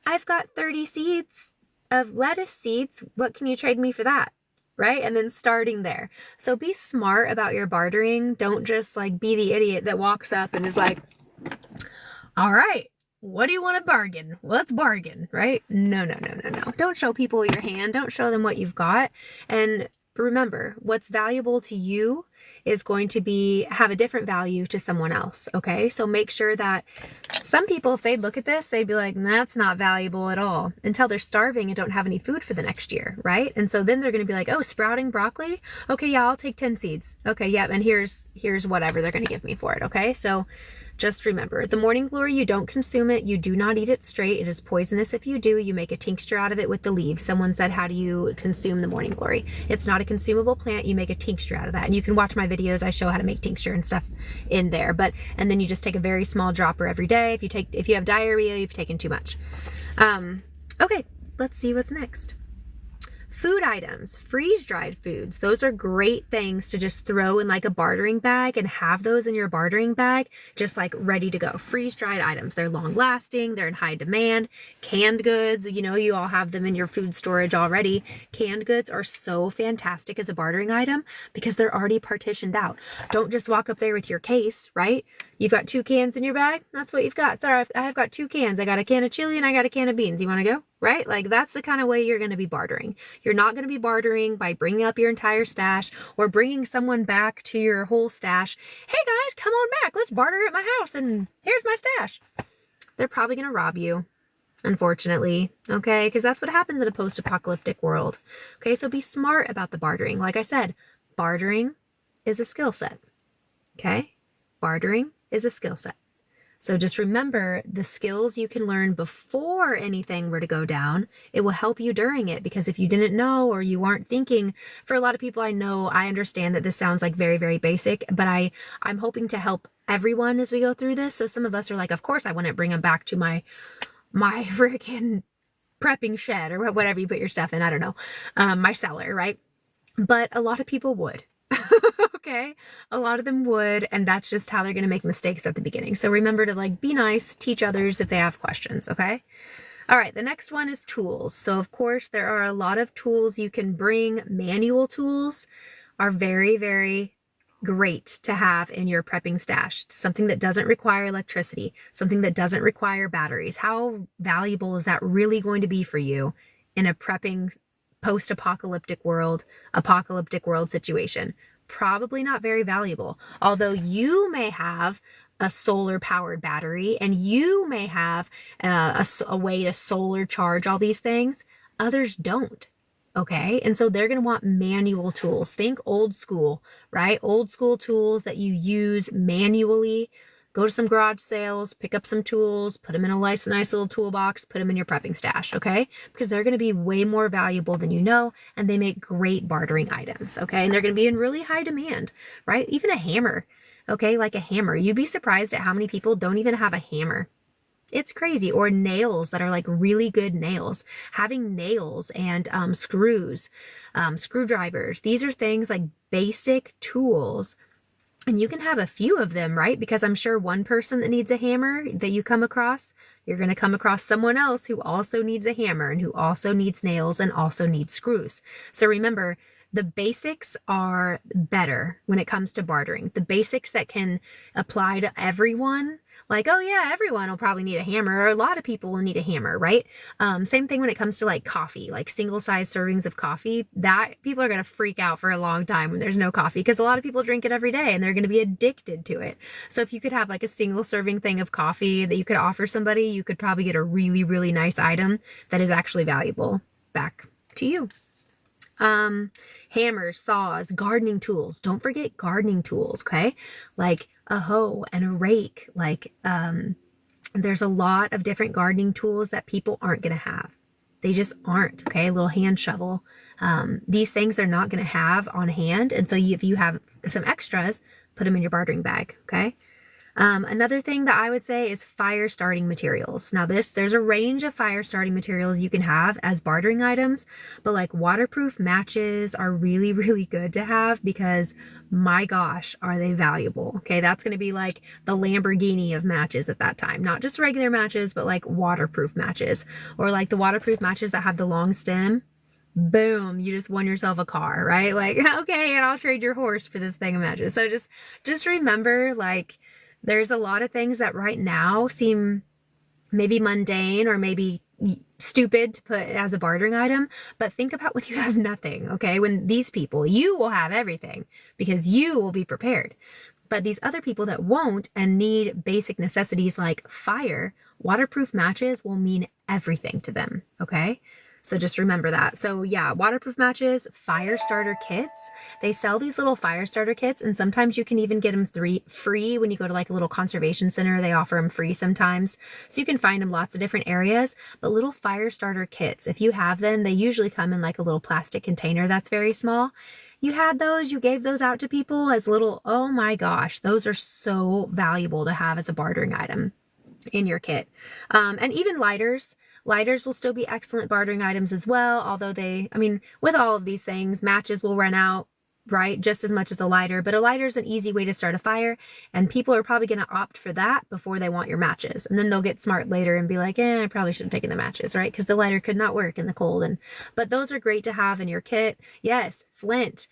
S1: I've got 30 seeds of lettuce seeds. What can you trade me for that? Right? And then starting there. So be smart about your bartering. Don't just like be the idiot that walks up and is like, all right, what do you want to bargain? Let's bargain, right? No, no, no, no, no. Don't show people your hand. Don't show them what you've got. And remember, what's valuable to you is going to have a different value to someone else, okay? So make sure that some people, if they look at this, they'd be like, that's not valuable at all, until they're starving and don't have any food for the next year, right? And so then they're going to be like, oh, sprouting broccoli? Okay, yeah, I'll take 10 seeds. Okay, yeah, and here's whatever they're going to give me for it, okay? So just remember, the morning glory, you don't consume it. You do not eat it straight. It is poisonous if you do. You make a tincture out of it with the leaves. Someone said, how do you consume the morning glory? It's not a consumable plant. You make a tincture out of that. And you can watch my videos. I show how to make tincture and stuff in there. And then you just take a very small dropper every day. If you have diarrhea, you've taken too much. Okay, let's see what's next. Food items, freeze-dried foods. Those are great things to just throw in like a bartering bag and have those in your bartering bag, just like ready to go. Freeze-dried items. They're long-lasting. They're in high demand. Canned goods, you all have them in your food storage already. Canned goods are so fantastic as a bartering item because they're already partitioned out. Don't just walk up there with your case, right? You've got 2 cans in your bag. That's what you've got. Sorry, I've got 2 cans. I got a can of chili and I got a can of beans. You want to go? Right? Like that's the kind of way you're going to be bartering. You're not going to be bartering by bringing up your entire stash or bringing someone back to your whole stash. Hey guys, come on back. Let's barter at my house and here's my stash. They're probably going to rob you, unfortunately. Okay? Because that's what happens in a post-apocalyptic world. Okay? So be smart about the bartering. Like I said, bartering is a skill set. Okay? Bartering is a skill set. So just remember the skills you can learn before anything were to go down. It will help you during it, because if you didn't know or you weren't thinking, for a lot of people I understand that this sounds like very, very basic, but I'm hoping to help everyone as we go through this. So some of us are like, of course I wouldn't bring them back to my freaking prepping shed or whatever you put your stuff in. I don't know, my cellar, right? But a lot of people would. Okay, a lot of them would, and that's just how they're going to make mistakes at the beginning. So remember to like be nice, teach others if they have questions, okay? All right, the next one is tools. So of course there are a lot of tools you can bring. Manual tools are very, very great to have in your prepping stash. Something that doesn't require electricity, something that doesn't require batteries. How valuable is that really going to be for you in a prepping post-apocalyptic world situation? Probably not very valuable. Although you may have a solar powered battery, and you may have a way to solar charge all these things. Others don't. Okay. And so they're going to want manual tools. Think old school, right? Old school tools that you use manually. Go to some garage sales, pick up some tools, put them in a nice little toolbox, put them in your prepping stash, okay? Because they're going to be way more valuable than you know, and they make great bartering items, okay? And they're going to be in really high demand, right? Even a hammer, okay? Like a hammer. You'd be surprised at how many people don't even have a hammer. It's crazy. Or nails that are like really good nails. Having nails and screws, screwdrivers. These are things like basic tools. And you can have a few of them, right? Because I'm sure one person that needs a hammer that you come across, you're going to come across someone else who also needs a hammer and who also needs nails and also needs screws. So remember, the basics are better when it comes to bartering. The basics that can apply to everyone, like, oh yeah, everyone will probably need a hammer, or a lot of people will need a hammer, right? Same thing when it comes to like coffee, like single size servings of coffee, that people are going to freak out for a long time when there's no coffee, because a lot of people drink it every day and they're going to be addicted to it. So if you could have like a single serving thing of coffee that you could offer somebody, you could probably get a really, really nice item that is actually valuable back to you. Hammers, saws, gardening tools. Don't forget gardening tools, okay? Like a hoe and a rake. Like, there's a lot of different gardening tools that people aren't going to have. They just aren't, okay? A little hand shovel. These things they're not going to have on hand. And so if you have some extras, put them in your bartering bag, okay? Another thing that I would say is fire starting materials. Now there's a range of fire starting materials you can have as bartering items, but like waterproof matches are really, really good to have because my gosh, are they valuable. Okay. That's going to be like the Lamborghini of matches at that time, not just regular matches, but like waterproof matches, or like the waterproof matches that have the long stem. Boom, you just won yourself a car, right? Like, okay, and I'll trade your horse for this thing of matches. So just remember, like, there's a lot of things that right now seem maybe mundane or maybe stupid to put as a bartering item, but think about when you have nothing, okay? When these people, you will have everything because you will be prepared. But these other people that won't and need basic necessities like fire, waterproof matches will mean everything to them, okay? So just remember that. So yeah, waterproof matches, fire starter kits. They sell these little fire starter kits, and sometimes you can even get them free when you go to like a little conservation center. They offer them free sometimes. So you can find them lots of different areas, but little fire starter kits, if you have them, they usually come in like a little plastic container that's very small. You had those, you gave those out to people as little, oh my gosh, those are so valuable to have as a bartering item in your kit. And even lighters. Lighters will still be excellent bartering items as well, although with all of these things, matches will run out, right, just as much as a lighter, but a lighter is an easy way to start a fire, and people are probably going to opt for that before they want your matches, and then they'll get smart later and be like, I probably should have taken the matches, right, because the lighter could not work in the cold, but those are great to have in your kit. Yes, flint,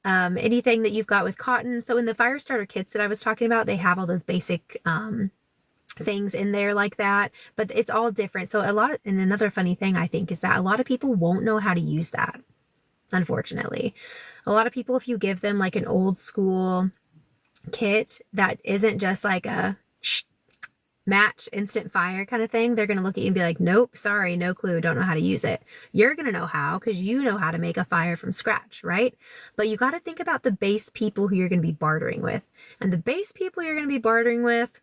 S1: anything that you've got with cotton. So in the fire starter kits that I was talking about, they have all those basic things in there like that, but it's all different. So and another funny thing I think is that a lot of people won't know how to use that. Unfortunately, a lot of people, if you give them like an old school kit that isn't just like a match instant fire kind of thing, they're going to look at you and be like, nope, sorry, no clue, don't know how to use it. You're going to know how because you know how to make a fire from scratch, right? But you got to think about the base people who you're going to be bartering with, and the base people you're going to be bartering with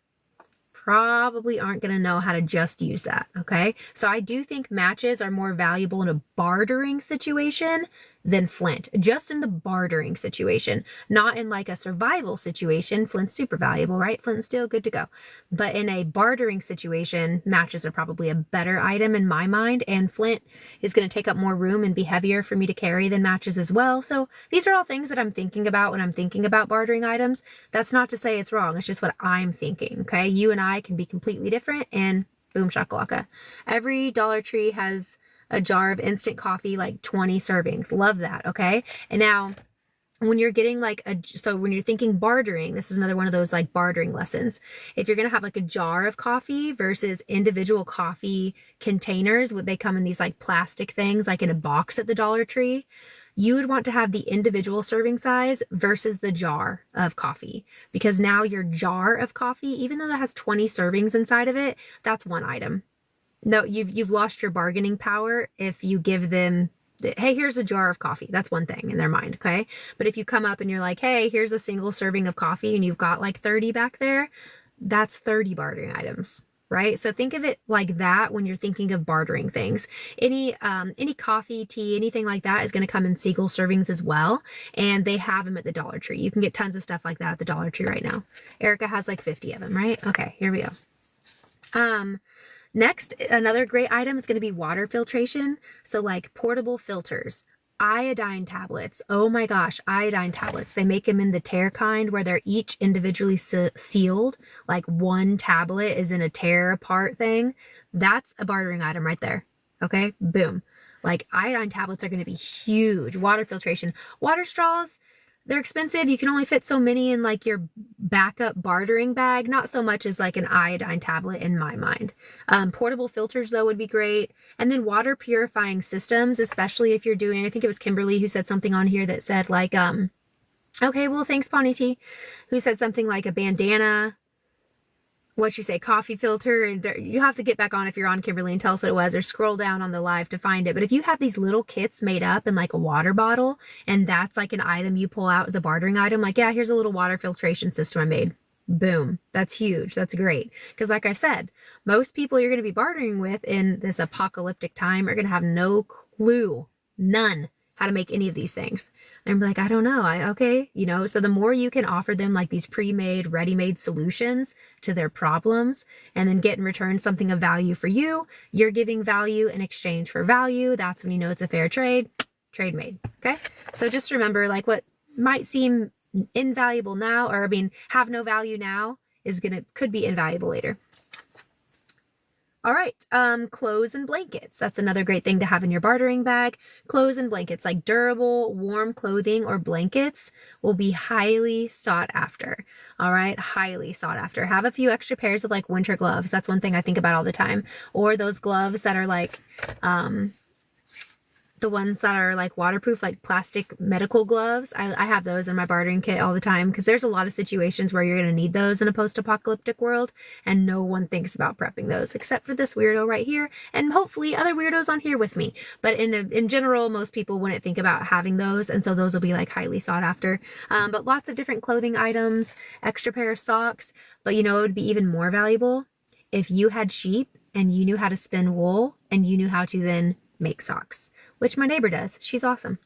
S1: probably aren't going to know how to just use that, okay? So I do think matches are more valuable in a bartering situation than flint, just in the bartering situation, not in like a survival situation. Flint's super valuable, right? Flint's still good to go. But in a bartering situation, matches are probably a better item in my mind, and flint is going to take up more room and be heavier for me to carry than matches as well. So these are all things that I'm thinking about when I'm thinking about bartering items. That's not to say it's wrong. It's just what I'm thinking, okay? You and I can be completely different, and boom shakalaka. Every Dollar Tree has a jar of instant coffee, like 20 servings. Love that, okay? And now, when you're getting like when you're thinking bartering, this is another one of those like bartering lessons. If you're going to have like a jar of coffee versus individual coffee containers, would they come in these like plastic things, like in a box at the Dollar Tree? you would want to have the individual serving size versus the jar of coffee, because now your jar of coffee, even though that has 20 servings inside of it, that's one item. No, you've lost your bargaining power if you give them, hey, here's a jar of coffee. That's one thing in their mind, okay? But if you come up and you're like, hey, here's a single serving of coffee and you've got like 30 back there, that's 30 bartering items, right? So think of it like that when you're thinking of bartering things. Any coffee, tea, anything like that is going to come in single servings as well, and they have them at the Dollar Tree. You can get tons of stuff like that at the Dollar Tree right now. Erica has like 50 of them, right? Okay, here we go. Next, another great item is going to be water filtration. So like portable filters, iodine tablets. Oh my gosh, iodine tablets. They make them in the tear kind where they're each individually sealed. Like one tablet is in a tear apart thing. That's a bartering item right there. Okay, boom. Like iodine tablets are going to be huge. Water filtration. Water straws, they're expensive. You can only fit so many in like your backup bartering bag. Not so much as like an iodine tablet in my mind. Portable filters though would be great. And then water purifying systems, especially if you're doing, I think it was Kimberly who said something on here that said like, okay, well, thanks Bonnie T, who said something like a bandana, what'd you say, coffee filter, and you have to get back on if you're on, Kimberly, and tell us what it was, or scroll down on the live to find it. But if you have these little kits made up in like a water bottle, and that's like an item you pull out as a bartering item, like, yeah, here's a little water filtration system I made. Boom. That's huge. That's great. Because like I said, most people you're going to be bartering with in this apocalyptic time are going to have no clue, none, how to make any of these things. And I'm like, I don't know. Okay. You know, so the more you can offer them like these pre-made, ready-made solutions to their problems, and then get in return something of value for you, you're giving value in exchange for value. That's when you know it's a fair trade. Trade made. Okay. So just remember, like, what might seem invaluable now, or I mean, have no value now, could be invaluable later. All right, clothes and blankets. That's another great thing to have in your bartering bag. Clothes and blankets, like durable, warm clothing or blankets, will be highly sought after. All right, highly sought after. Have a few extra pairs of like winter gloves. That's one thing I think about all the time. Or those gloves that are like, the ones that are like waterproof, like plastic medical gloves. I have those in my bartering kit all the time, because there's a lot of situations where you're going to need those in a post-apocalyptic world, and no one thinks about prepping those except for this weirdo right here, and hopefully other weirdos on here with me. But in general, most people wouldn't think about having those, and so those will be like highly sought after. But lots of different clothing items, extra pair of socks. But you know, it would be even more valuable if you had sheep and you knew how to spin wool and you knew how to then make socks, which my neighbor does. She's awesome.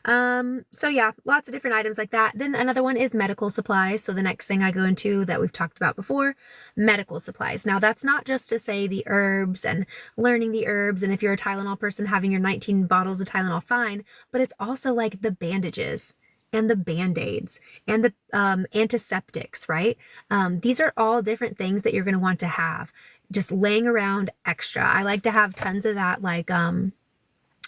S1: So yeah, lots of different items like that. Then another one is medical supplies. So the next thing I go into that we've talked about before, medical supplies. Now that's not just to say the herbs and learning the herbs, and if you're a Tylenol person, having your 19 bottles of Tylenol, fine, but it's also like the bandages and the band-aids and the antiseptics, right? These are all different things that you're going to want to have just laying around extra. I like to have tons of that, like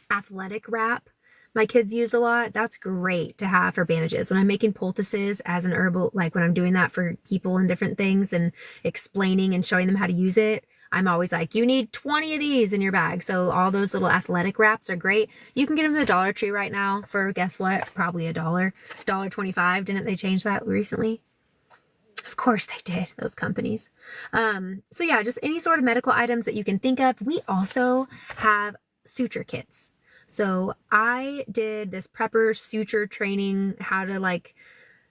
S1: athletic wrap my kids use a lot. That's great to have for bandages. When I'm making poultices as an herbal, like when I'm doing that for people and different things and explaining and showing them how to use it, I'm always like, you need 20 of these in your bag. So all those little athletic wraps are great. You can get them at the Dollar Tree right now for, guess what? Probably $1.25. Didn't they change that recently? Of course they did, those companies. So yeah, just any sort of medical items that you can think of. We also have suture kits. So I did this prepper suture training, how to like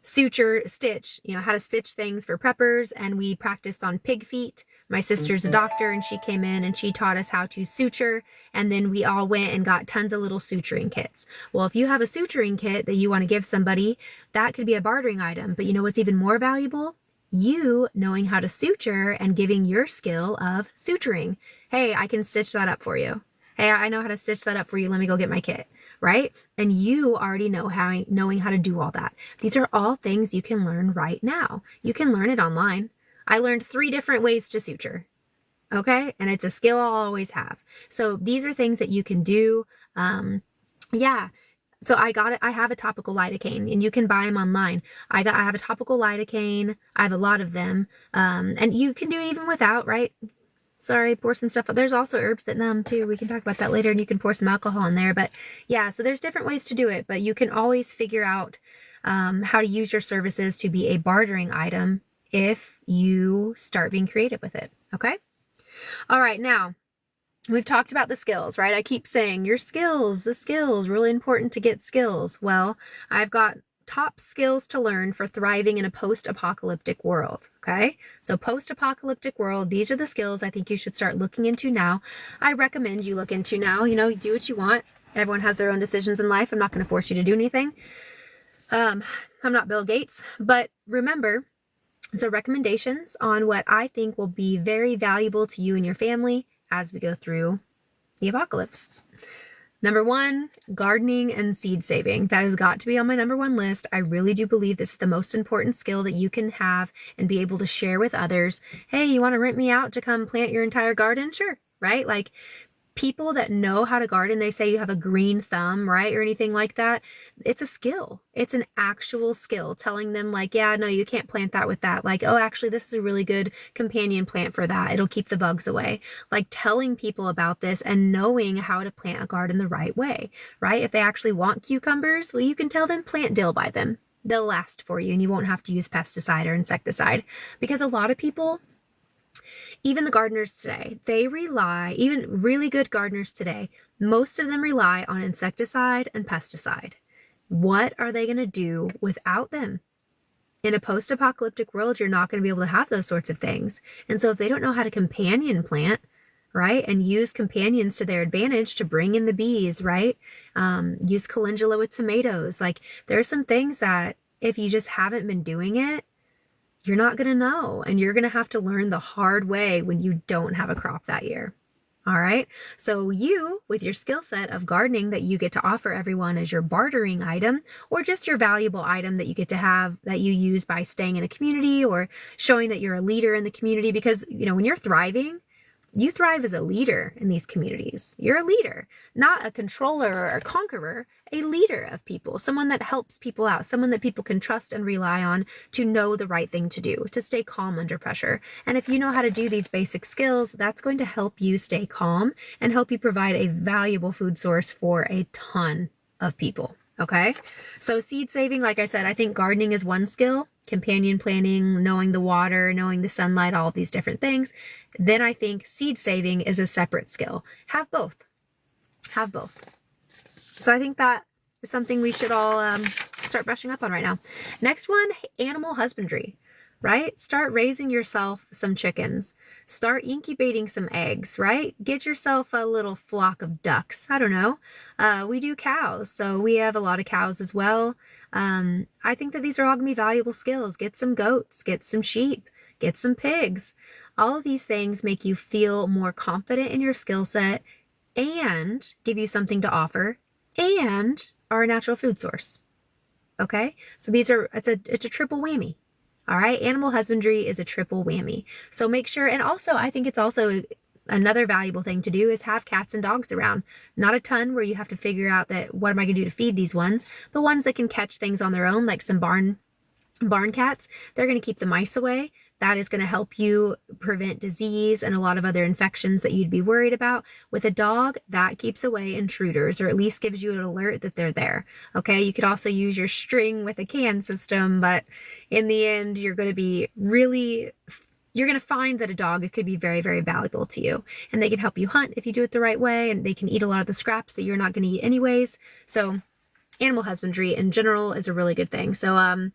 S1: stitch, how to stitch things for preppers. And we practiced on pig feet. My sister's a doctor, and she came in and she taught us how to suture. And then we all went and got tons of little suturing kits. Well, if you have a suturing kit that you want to give somebody, that could be a bartering item. But you know what's even more valuable? You knowing how to suture and giving your skill of suturing. Hey, I can stitch that up for you. Hey, I know how to stitch that up for you. Let me go get my kit, right? And you already knowing how to do all that. These are all things you can learn right now. You can learn it online. I learned 3 different ways to suture. Okay? And it's a skill I'll always have. So these are things that you can do. Yeah. So I have a topical lidocaine, and you can buy them online. I have a topical lidocaine. I have a lot of them. And you can do it even without, right? Sorry, pour some stuff. There's also herbs that numb too. We can talk about that later, and you can pour some alcohol in there. But yeah, so there's different ways to do it, but you can always figure out how to use your services to be a bartering item if you start being creative with it. Okay. All right. Now we've talked about the skills, right? I keep saying your skills, the skills, really important to get skills. Well, I've got top skills to learn for thriving in a post-apocalyptic world. Okay. So post-apocalyptic world, these are the skills I think you should start looking into now. I recommend you look into now, do what you want. Everyone has their own decisions in life. I'm not going to force you to do anything. I'm not Bill Gates, but remember, so recommendations on what I think will be very valuable to you and your family as we go through the apocalypse. Number 1, gardening and seed saving. That has got to be on my number 1 list. I really do believe this is the most important skill that you can have and be able to share with others. Hey, you want to rent me out to come plant your entire garden? Sure, right? Like, people that know how to garden, they say you have a green thumb, right? Or anything like that. It's a skill. It's an actual skill. Telling them like, yeah, no, you can't plant that with that. Like, oh, actually, this is a really good companion plant for that. It'll keep the bugs away. Like telling people about this and knowing how to plant a garden the right way, right? If they actually want cucumbers, well, you can tell them plant dill by them. They'll last for you and you won't have to use pesticide or insecticide, because a lot of people, even the gardeners today, they rely, even really good gardeners today, most of them rely on insecticide and pesticide. What are they going to do without them? In a post-apocalyptic world, you're not going to be able to have those sorts of things. And so if they don't know how to companion plant, right, and use companions to their advantage to bring in the bees, right, use calendula with tomatoes. Like, there are some things that if you just haven't been doing it, you're not going to know, and you're going to have to learn the hard way when you don't have a crop that year. All right. So you, with your skill set of gardening that you get to offer everyone as your bartering item, or just your valuable item that you get to have that you use by staying in a community or showing that you're a leader in the community, because, when you're thriving, you thrive as a leader in these communities. You're a leader, not a controller or a conqueror, a leader of people, someone that helps people out, someone that people can trust and rely on to know the right thing to do, to stay calm under pressure. And if you know how to do these basic skills, that's going to help you stay calm and help you provide a valuable food source for a ton of people. Okay. So seed saving, like I said, I think gardening is one skill, companion planting, knowing the water, knowing the sunlight, all of these different things. Then I think seed saving is a separate skill. Have both. Have both. So I think that is something we should all start brushing up on right now. Next one, animal husbandry. Right? Start raising yourself some chickens. Start incubating some eggs, right? Get yourself a little flock of ducks. I don't know. We do cows, so we have a lot of cows as well. I think that these are all going to be valuable skills. Get some goats, get some sheep, get some pigs. All of these things make you feel more confident in your skill set and give you something to offer and are a natural food source. Okay? So it's a triple whammy. All right. Animal husbandry is a triple whammy. So make sure, and also I think it's also another valuable thing to do is have cats and dogs around. Not a ton where you have to figure out that what am I going to do to feed these ones? The ones that can catch things on their own, like some barn cats, they're going to keep the mice away. That is going to help you prevent disease and a lot of other infections that you'd be worried about. With a dog, that keeps away intruders, or at least gives you an alert that they're there. Okay, you could also use your string with a can system, but in the end, you're going to find that a dog could be very, very valuable to you. And they can help you hunt if you do it the right way, and they can eat a lot of the scraps that you're not going to eat anyways. So animal husbandry in general is a really good thing. So,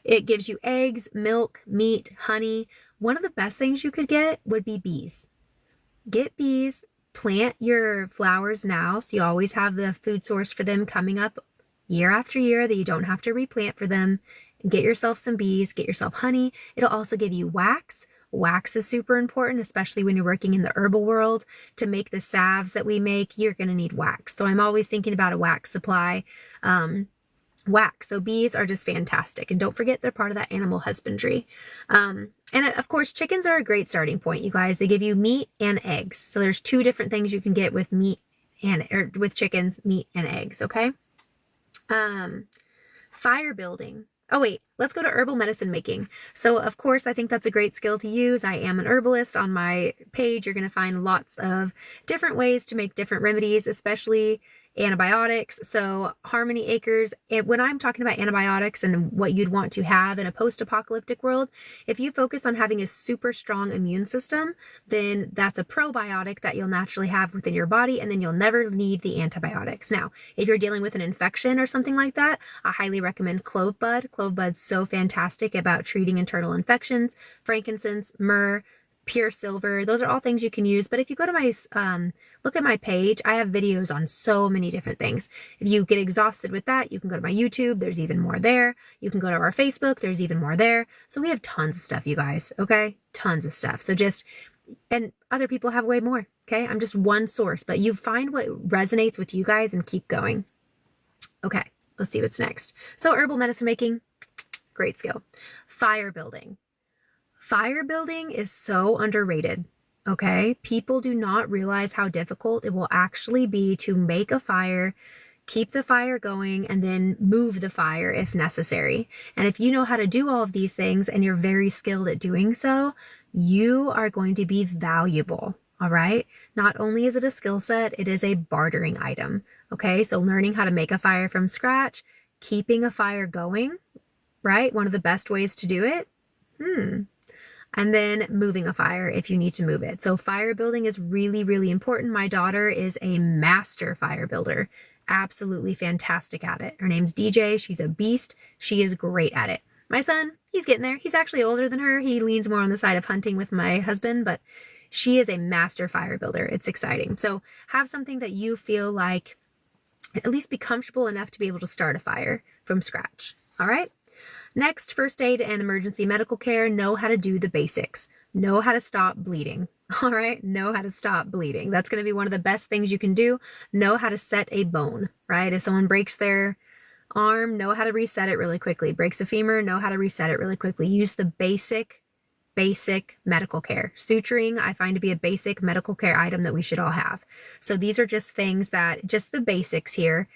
S1: it gives you eggs, milk, meat, honey. One of the best things you could get would be bees. Get bees, plant your flowers now, so you always have the food source for them coming up year after year that you don't have to replant for them. Get yourself some bees, get yourself honey. It'll also give you wax. Wax is super important, especially when you're working in the herbal world. To make the salves that we make, you're going to need wax. So I'm always thinking about a wax supply. Wax. So bees are just fantastic. And don't forget, they're part of that animal husbandry. And of course, chickens are a great starting point, you guys. They give you meat and eggs. So there's 2 different things you can get with with chickens, meat and eggs. Okay. Fire building. Oh wait, let's go to herbal medicine making. So of course, I think that's a great skill to use. I am an herbalist. On my page, you're going to find lots of different ways to make different remedies, especially antibiotics. So Harmony Acres, when I'm talking about antibiotics and what you'd want to have in a post-apocalyptic world, if you focus on having a super strong immune system, then that's a probiotic that you'll naturally have within your body, and then you'll never need the antibiotics. Now, if you're dealing with an infection or something like that, I highly recommend clove bud. Clove bud's so fantastic about treating internal infections. Frankincense, myrrh, pure silver, those are all things you can use. But if you go to my look at my page, I have videos on so many different things. If you get exhausted with that, you can go to my YouTube, there's even more there. You can go to our Facebook, there's even more there. So we have tons of stuff, you guys. Okay, tons of stuff. So and other people have way more. Okay, I'm just one source, but you find what resonates with you guys and keep going. Okay, let's see what's next. So herbal medicine making, great skill. Fire building. Fire building is so underrated, okay? People do not realize how difficult it will actually be to make a fire, keep the fire going, and then move the fire if necessary. And if you know how to do all of these things and you're very skilled at doing so, you are going to be valuable, all right? Not only is it a skill set, it is a bartering item, okay? So learning how to make a fire from scratch, keeping a fire going, right? One of the best ways to do it. And then moving a fire if you need to move it. So fire building is really, really important. My daughter is a master fire builder. Absolutely fantastic at it. Her name's DJ. She's a beast. She is great at it. My son, he's getting there. He's actually older than her. He leans more on the side of hunting with my husband, but she is a master fire builder. It's exciting. So have something that you feel like at least be comfortable enough to be able to start a fire from scratch. All right. Next, first aid and emergency medical care. Know how to do the basics. Know how to stop bleeding. All right? Know how to stop bleeding. That's going to be one of the best things you can do. Know how to set a bone, right? If someone breaks their arm, know how to reset it really quickly. Breaks a femur, know how to reset it really quickly. Use the basic medical care. Suturing, I find to be a basic medical care item that we should all have. So these are just things that, just the basics here.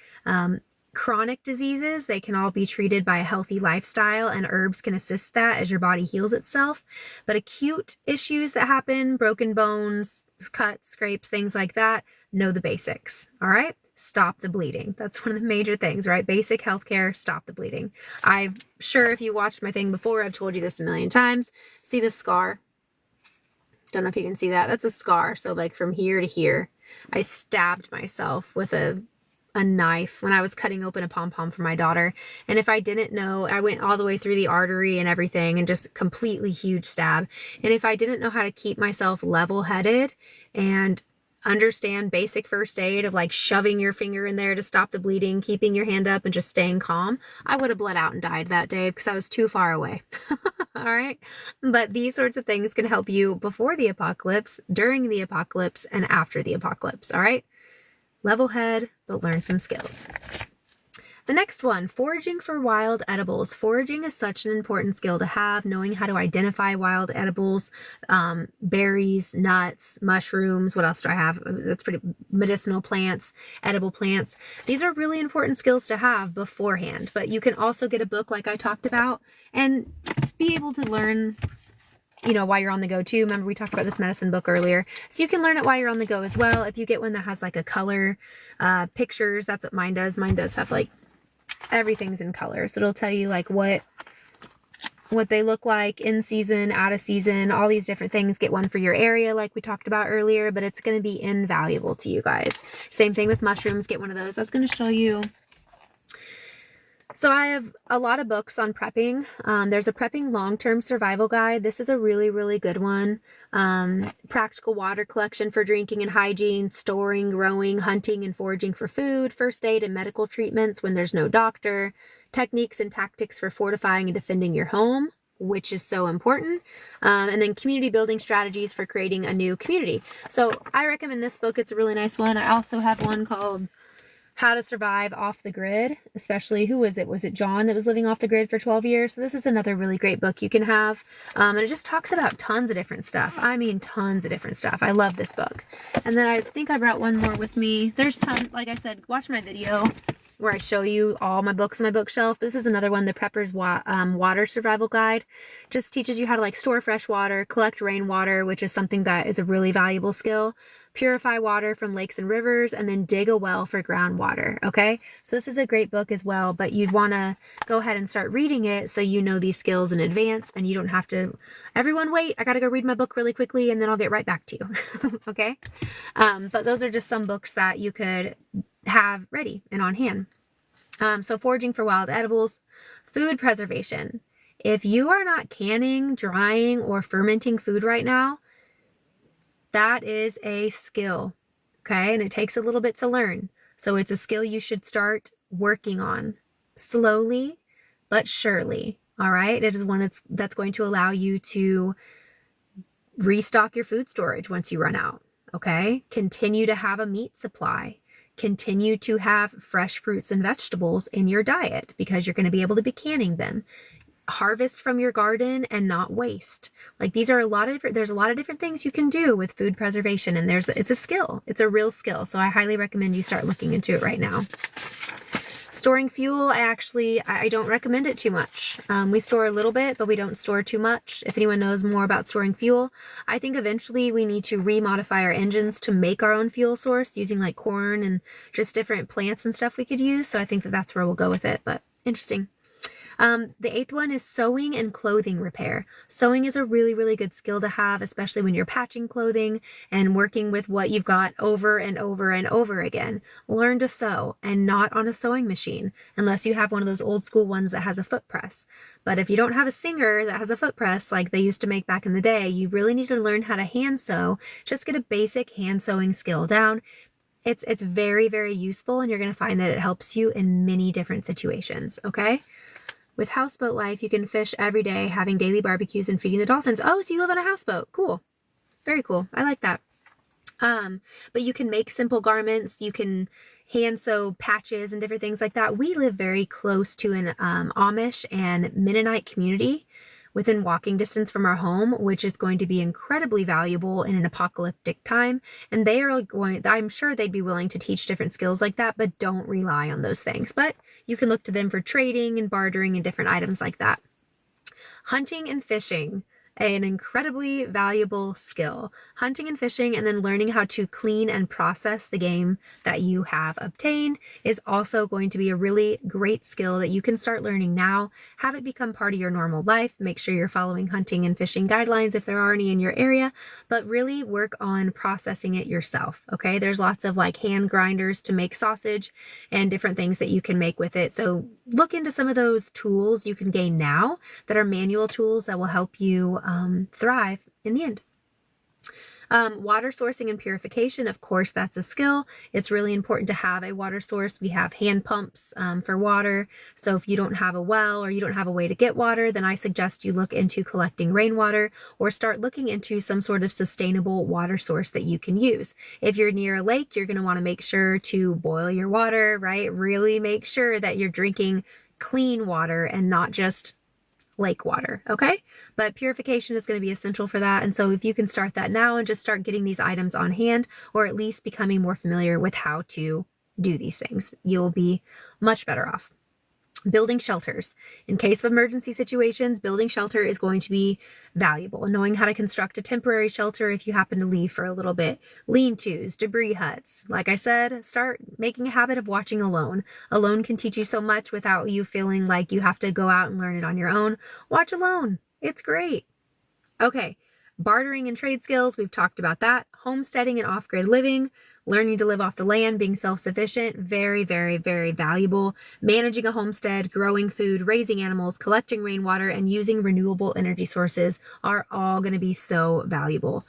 S1: Chronic diseases, they can all be treated by a healthy lifestyle, and herbs can assist that as your body heals itself. But acute issues that happen, broken bones, cuts, scrapes, things like that, know the basics. All right? Stop the bleeding. That's one of the major things, right? Basic healthcare, stop the bleeding. I'm sure if you watched my thing before, I've told you this a million times. See this scar? Don't know if you can see that. That's a scar. So like from here to here, I stabbed myself with a knife when I was cutting open a pom-pom for my daughter. And if I didn't know, I went all the way through the artery and everything, and just completely huge stab. And if I didn't know how to keep myself level-headed and understand basic first aid of like shoving your finger in there to stop the bleeding, keeping your hand up and just staying calm, I would have bled out and died that day because I was too far away. All right. But these sorts of things can help you before the apocalypse, during the apocalypse, and after the apocalypse. All right. Level head, but learn some skills. The next one, foraging for wild edibles. Foraging is such an important skill to have, knowing how to identify wild edibles, berries, nuts, mushrooms. What else do I have? That's pretty medicinal plants, edible plants. These are really important skills to have beforehand, but you can also get a book like I talked about and be able to learn, you know, while you're on the go too. Remember we talked about this medicine book earlier. So you can learn it while you're on the go as well. If you get one that has like a color, pictures, that's what mine does. Mine does have like everything's in color. So it'll tell you like what they look like in season, out of season, all these different things. Get one for your area like we talked about earlier, but it's going to be invaluable to you guys. Same thing with mushrooms. Get one of those. I was going to show you. So I have a lot of books on prepping. There's a prepping long-term survival guide. This is a really, really good one. Practical water collection for drinking and hygiene, storing, growing, hunting, and foraging for food, first aid and medical treatments when there's no doctor, techniques and tactics for fortifying and defending your home, which is so important, and then community building strategies for creating a new community. So I recommend this book. It's a really nice one. I also have one called How to Survive Off the Grid, especially, who was it? Was it John that was living off the grid for 12 years? So this is another really great book you can have. And it just talks about tons of different stuff. I mean, tons of different stuff. I love this book. And then I think I brought one more with me. There's tons, like I said, watch my video where I show you all my books on my bookshelf. This is another one, the Prepper's Water Survival Guide. Just teaches you how to like store fresh water, collect rainwater, which is something that is a really valuable skill, purify water from lakes and rivers, and then dig a well for groundwater. Okay, so this is a great book as well, but you'd want to go ahead and start reading it so you know these skills in advance and you don't have to, everyone wait, I gotta go read my book really quickly and then I'll get right back to you. Okay, but those are just some books that you could have ready and on hand. So foraging for wild edibles, food preservation. If you are not canning, drying, or fermenting food right now, that is a skill, okay? And it takes a little bit to learn. So it's a skill you should start working on slowly but surely, all right? It is one that's going to allow you to restock your food storage once you run out, okay? Continue to have a meat supply. Continue to have fresh fruits and vegetables in your diet because you're going to be able to be canning them. Harvest from your garden and not waste. Like these are there's a lot of different things you can do with food preservation, and it's a skill. It's a real skill. So I highly recommend you start looking into it right now. Storing fuel, I don't recommend it too much. We store a little bit, but we don't store too much. If anyone knows more about storing fuel, I think eventually we need to remodify our engines to make our own fuel source using like corn and just different plants and stuff we could use. So I think that's where we'll go with it, but interesting. The 8th one is sewing and clothing repair. Sewing is a really, really good skill to have, especially when you're patching clothing and working with what you've got over and over and over again. Learn to sew, and not on a sewing machine, unless you have one of those old school ones that has a foot press. But if you don't have a Singer that has a foot press like they used to make back in the day, you really need to learn how to hand sew. Just get a basic hand sewing skill down. It's very, very useful, and you're going to find that it helps you in many different situations, okay? With houseboat life, you can fish every day, having daily barbecues and feeding the dolphins. Oh, so you live on a houseboat. Cool. Very cool. I like that. But you can make simple garments. You can hand sew patches and different things like that. We live very close to an Amish and Mennonite community within walking distance from our home, which is going to be incredibly valuable in an apocalyptic time. And I'm sure they'd be willing to teach different skills like that, but don't rely on those things. But you can look to them for trading and bartering and different items like that. Hunting and fishing. An incredibly valuable skill. Hunting and fishing, and then learning how to clean and process the game that you have obtained is also going to be a really great skill that you can start learning now. Have it become part of your normal life. Make sure you're following hunting and fishing guidelines if there are any in your area, but really work on processing it yourself, okay? There's lots of like hand grinders to make sausage and different things that you can make with it. So look into some of those tools you can gain now that are manual tools that will help you thrive in the end. Water sourcing and purification, of course, that's a skill. It's really important to have a water source. We have hand pumps for water. So if you don't have a well or you don't have a way to get water, then I suggest you look into collecting rainwater or start looking into some sort of sustainable water source that you can use. If you're near a lake, you're going to want to make sure to boil your water, right? Really make sure that you're drinking clean water and not just lake water, okay? But purification is going to be essential for that. And so if you can start that now and just start getting these items on hand, or at least becoming more familiar with how to do these things, you'll be much better off. Building shelters. In case of emergency situations, building shelter is going to be valuable. Knowing how to construct a temporary shelter if you happen to leave for a little bit. Lean-tos, debris huts. Like I said, start making a habit of watching Alone. Alone can teach you so much without you feeling like you have to go out and learn it on your own. Watch Alone. It's great. Okay, bartering and trade skills. We've talked about that. Homesteading and off-grid living. Learning to live off the land, being self-sufficient, very, very, very valuable. Managing a homestead, growing food, raising animals, collecting rainwater, and using renewable energy sources are all going to be so valuable.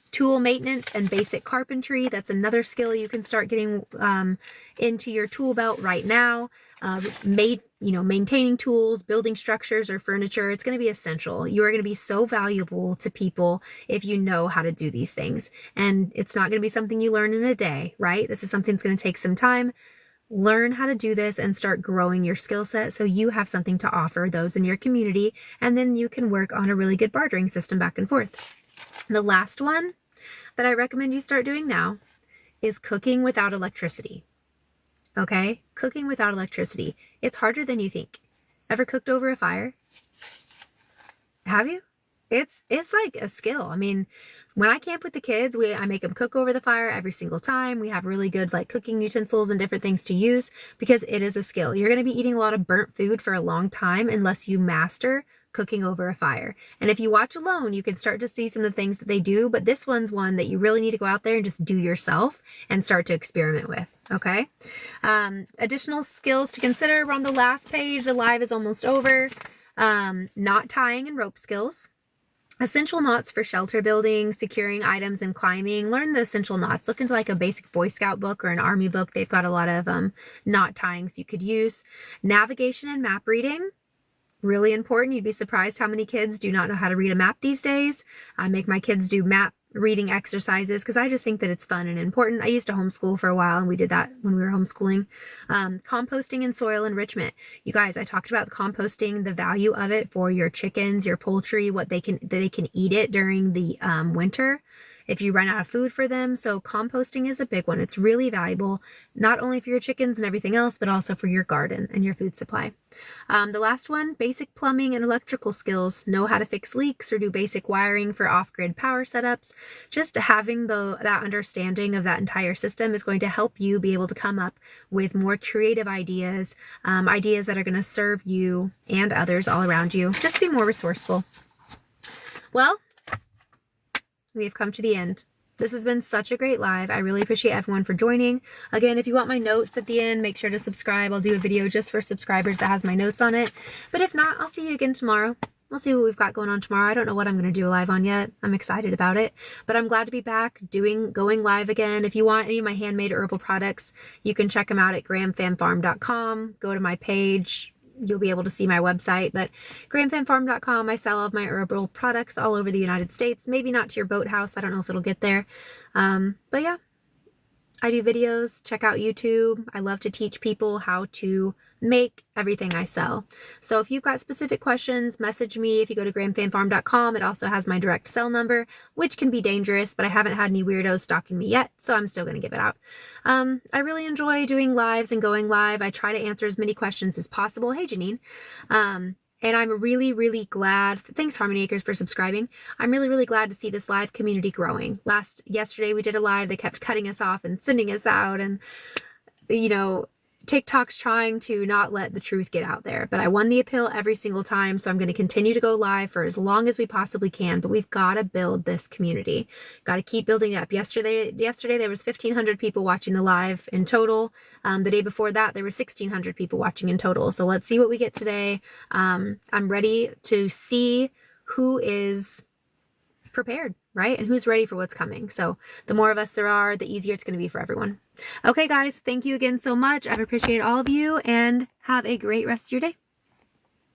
S1: Tool maintenance and basic carpentry, that's another skill you can start getting into your tool belt right now. Maintaining tools, building structures or furniture, it's going to be essential. You are going to be so valuable to people if you know how to do these things. And it's not going to be something you learn in a day, right? This is something that's going to take some time. Learn how to do this and start growing your skill set so you have something to offer those in your community, and then you can work on a really good bartering system back and forth. The last one that I recommend you start doing now is cooking without electricity. okay? Cooking without electricity. It's harder than you think. Ever cooked over a fire? Have you? It's like a skill. I mean, when I camp with the kids, I make them cook over the fire every single time. We have really good like cooking utensils and different things to use because it is a skill. You're going to be eating a lot of burnt food for a long time unless you master cooking over a fire. And if you watch alone, you can start to see some of the things that they do, but this one's one that you really need to go out there and just do yourself and start to experiment with, okay? Additional skills to consider. We're on the last page. The live is almost over. Knot tying and rope skills. Essential knots for shelter building, securing items, and climbing. Learn the essential knots. Look into like a basic Boy Scout book or an Army book. They've got a lot of knot tyings you could use. Navigation and map reading. Really important. You'd be surprised how many kids do not know how to read a map these days. I make my kids do map reading exercises because I just think that it's fun and important. I used to homeschool for a while and we did that when we were homeschooling. Composting and soil enrichment. You guys, I talked about composting, the value of it for your chickens, your poultry, what they can eat it during the winter if you run out of food for them. So composting is a big one. It's really valuable, not only for your chickens and everything else, but also for your garden and your food supply. The last one, basic plumbing and electrical skills. Know how to fix leaks or do basic wiring for off-grid power setups. Just having that understanding of that entire system is going to help you be able to come up with more creative ideas, ideas that are going to serve you and others all around you. Just be more resourceful. Well, we have come to the end. This has been such a great live. I really appreciate everyone for joining. Again, if you want my notes at the end, make sure to subscribe. I'll do a video just for subscribers that has my notes on it. But if not, I'll see you again tomorrow. We'll see what we've got going on tomorrow. I don't know what I'm going to do live on yet. I'm excited about it. But I'm glad to be back going live again. If you want any of my handmade herbal products, you can check them out at GrahamFamFarm.com. Go to my page. You'll be able to see my website, but GrahamFamFarm.com, I sell all of my herbal products all over the United States. Maybe not to your boathouse. I don't know if it'll get there. But yeah, I do videos. Check out YouTube. I love to teach people how to make everything I sell. So if you've got specific questions, message me. If you go to GrahamFamFarm.com, it also has my direct cell number, which can be dangerous, but I haven't had any weirdos stalking me yet, so I'm still going to give it out. I really enjoy doing lives and going live. I try to answer as many questions as possible. Hey, Janine. And I'm really, really glad. Thanks, Harmony Acres, for subscribing. I'm really, really glad to see this live community growing. Yesterday we did a live. They kept cutting us off and sending us out. And, you know, TikTok's trying to not let the truth get out there. But I won the appeal every single time. So I'm going to continue to go live for as long as we possibly can. But we've got to build this community. Got to keep building it up. Yesterday there was 1,500 people watching the live in total. The day before that, there were 1,600 people watching in total. So let's see what we get today. I'm ready to see who is prepared, right? And who's ready for what's coming. So the more of us there are, the easier it's going to be for everyone. Okay, guys, thank you again so much. I've appreciated all of you and have a great rest of your day.